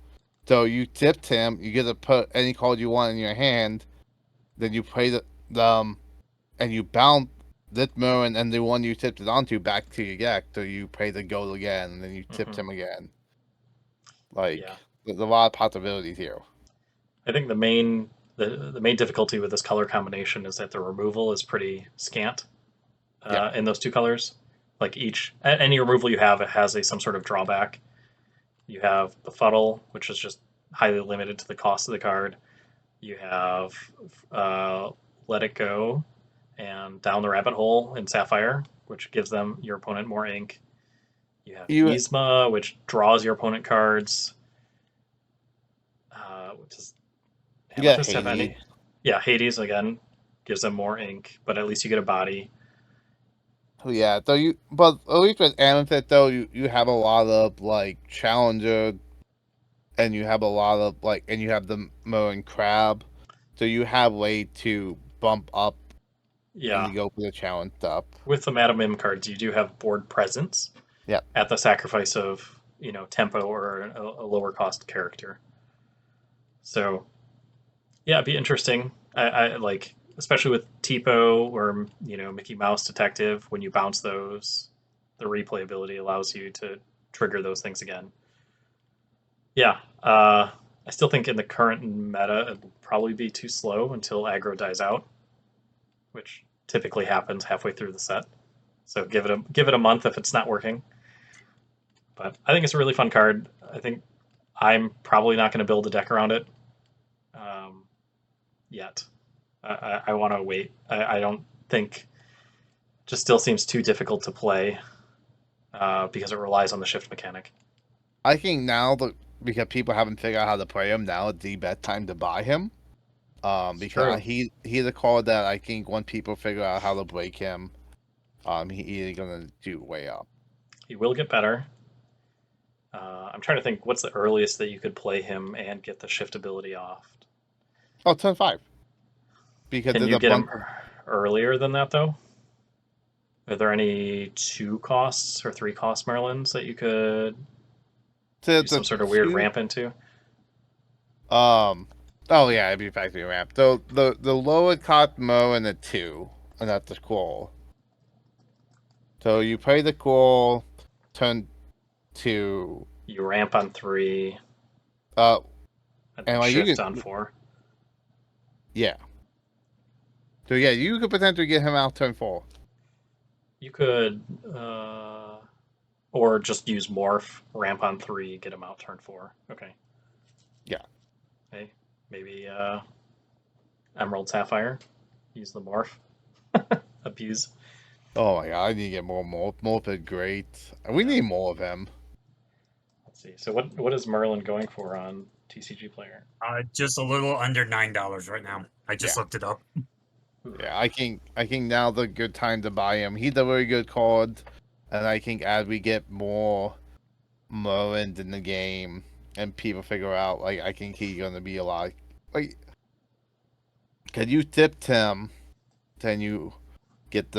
So you tipped him, you get to put any card you want in your hand, then you play and you bounce this Merlin and the one you tipped it onto back to your deck. So you play the goat again, and then you tipped him again. Like Yeah. there's a lot of possibilities here. I think the main difficulty with this color combination is that the removal is pretty scant Yeah. in those two colors. Like any removal you have, it has some sort of drawback. You have Befuddle, which is just highly limited to the cost of the card. You have Let It Go and Down the Rabbit Hole in Sapphire, which gives your opponent more ink. You have You Yzma, which draws your opponent cards. Does Amethyst have any? Hades. Yeah, Hades again gives them more ink, but at least you get a body. Yeah, but at least with Amethyst though, you have a lot of like challenger, and you have a lot of like, and you have the Merlin Crab, so you have way to bump up and Yeah, you go for the challenge stuff. with the Madam Mim cards, you do have board presence. Yeah. At the sacrifice of tempo or a lower cost character. So yeah, it'd be interesting. I like, especially with Tipo or Mickey Mouse Detective, when you bounce those, the replayability allows you to trigger those things again. Yeah, I still think in the current meta it'll probably be too slow until aggro dies out, which typically happens halfway through the set. So give it a month if it's not working. But I think it's a really fun card. I think I'm probably not going to build a deck around it yet. I want to wait. I don't think it just still seems too difficult to play because it relies on the shift mechanic. I think now because people haven't figured out how to play him, now it's the best time to buy him. It's Because true. he's a card that I think when people figure out how to break him, he's gonna do way up. He will get better. I'm trying to think what's the earliest that you could play him and get the shift ability off. Oh, turn 5. Because Can there's you a get bunch him earlier than that though? Are there any 2 costs or 3 cost Merlins that you could do some sort of weird ramp into? Oh yeah, it'd be factory ramp. The lower cost Merlin at 2, and that's the scroll. So you play the scroll, turn 2. You ramp on 3. And then like shift on 4. Yeah. So yeah, you could potentially get him out turn 4. You could, or just use morph, ramp on 3, get him out turn 4. Okay. Yeah. Hey, maybe Emerald Sapphire, use the morph, abuse. Oh my god, I need to get more Morph. Morph is great. We need more of him. Let's see. So what is Merlin going for on TCG Player? Just a little under $9 right now. I just looked it up. Yeah, I think now's a good time to buy him. He's a very good card, and I think as we get more Merlins in the game and people figure out, like, I think he's gonna be a lot. Like, cause you tipped him, then you get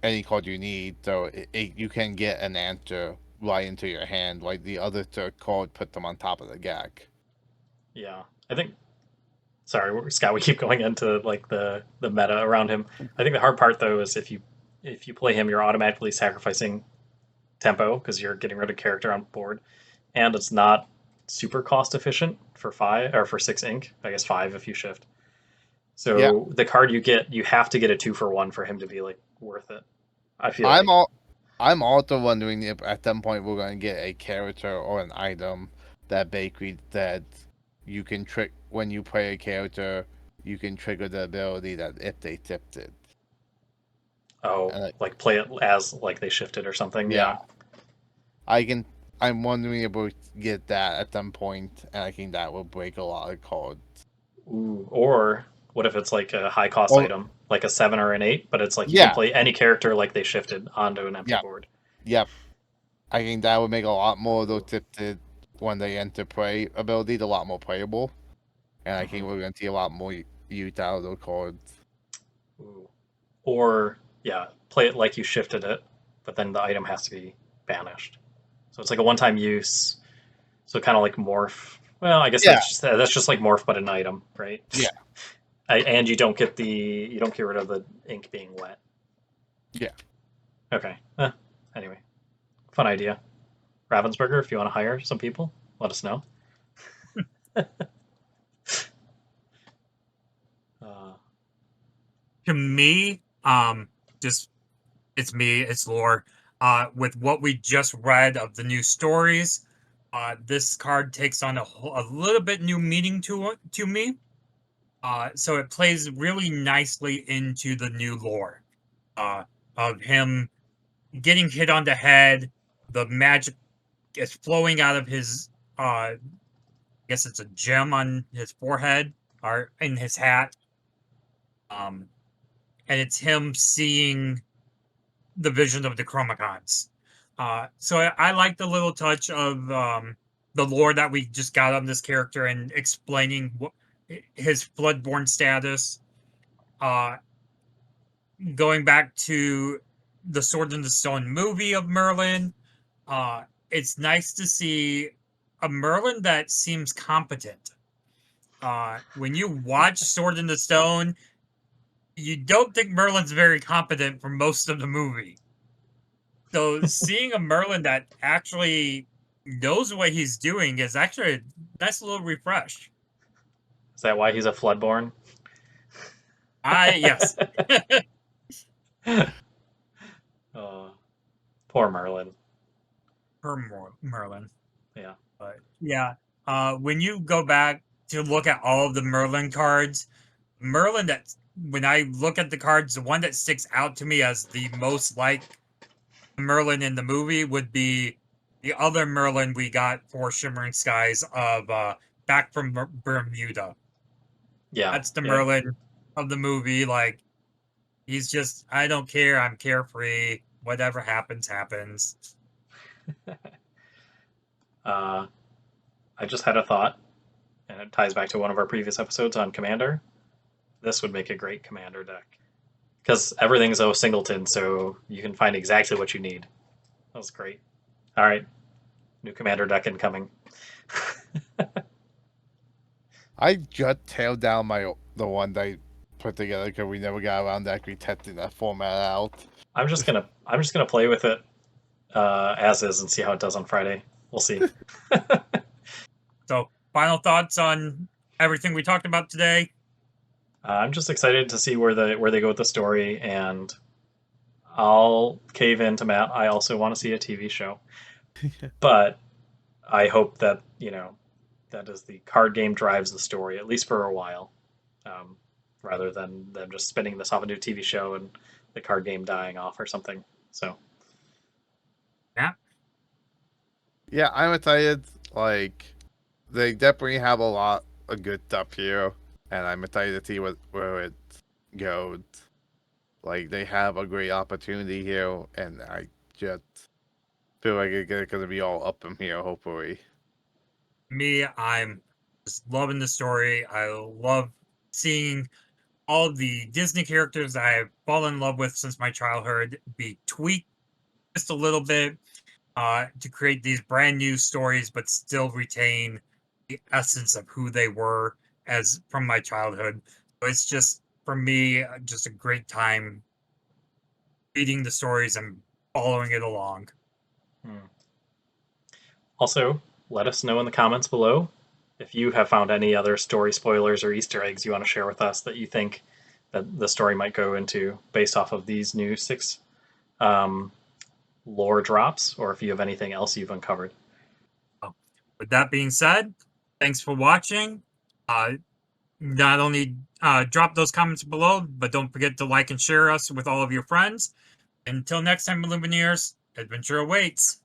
any card you need, so you can get an answer right into your hand. Like the other third card, put them on top of the deck. Yeah, I think. Sorry, Scott. We keep going into like the meta around him. I think the hard part though is if you play him, you're automatically sacrificing tempo because you're getting rid of character on board, and it's not super cost efficient for 5 or for 6 ink. I guess 5 if you shift. So the card you get, you have to get a 2-for-1 for him to be like worth it. I feel I'm also wondering if at some point we're going to get a character or an item that Bakery that you can trick when you play a character, you can trigger the ability that if they tipped it. Oh, like play it as like they shifted or something. Yeah. I'm wondering if we'll get that at some point, and I think that will break a lot of cards. Ooh, or what if it's like a high cost item, like a 7 or an 8, but it's like you can play any character like they shifted onto an empty board. Yep. I think that would make a lot more of those tipped when they enter play abilities a lot more playable. And I think we're going to see a lot more use out of those cards. Ooh. Or, play it like you shifted it, but then the item has to be banished. So it's like a one-time use. So kind of like morph. Well, I guess that's just like morph, but an item, right? Yeah. And you don't get rid of the ink being wet. Yeah. Okay. Anyway, fun idea. Ravensburger, if you want to hire some people, let us know. To me, it's lore. With what we just read of the new stories, this card takes on a little bit new meaning to me. So it plays really nicely into the new lore of him getting hit on the head, the magic is flowing out of his I guess it's a gem on his forehead or in his hat. And it's him seeing the vision of the Chromacons. So I like the little touch of the lore that we just got on this character and explaining his Floodborn status. Going back to the Sword in the Stone movie of Merlin, it's nice to see a Merlin that seems competent. When you watch Sword in the Stone, you don't think Merlin's very competent for most of the movie. So seeing a Merlin that actually knows what he's doing is actually a nice little refresh. Is that why he's a Floodborn? Yes. Poor Merlin. Merlin. Yeah. But yeah, when you go back to look at all of the Merlin cards, Merlin that when I look at the cards, the one that sticks out to me as the most like Merlin in the movie would be the other Merlin we got for Shimmering Skies of Back from Bermuda. Yeah. That's the Merlin of the movie. Like, he's just, I don't care. I'm carefree. Whatever happens, happens. I just had a thought, and it ties back to one of our previous episodes on Commander. This would make a great Commander deck. Because everything's O singleton, so you can find exactly what you need. That was great. All right. New Commander deck incoming. I just tailed down the one that I put together because we never got around to actually testing that format out. I'm just gonna play with it as is and see how it does on Friday. We'll see. So, final thoughts on everything we talked about today? I'm just excited to see where they go with the story, and I'll cave in to Matt. I also want to see a TV show, but I hope that that is the card game drives the story, at least for a while, rather than them just spinning this off a new TV show and the card game dying off or something. So, yeah, I'm excited. Like, they definitely have a lot of good stuff here, and I'm excited to see where it goes. Like, they have a great opportunity here, and I just feel like it's going to be all up from here, hopefully. Me, I'm just loving the story. I love seeing all the Disney characters I've fallen in love with since my childhood be tweaked just a little bit to create these brand new stories, but still retain the essence of who they were as from my childhood. So it's just, for me, just a great time reading the stories and following it along. Also, let us know in the comments below if you have found any other story spoilers or Easter eggs you want to share with us that you think that the story might go into based off of these new 6 lore drops, or if you have anything else you've uncovered. With that being said, thanks for watching. Not only drop those comments below, but don't forget to like and share us with all of your friends. Until next time, Lumineers, adventure awaits.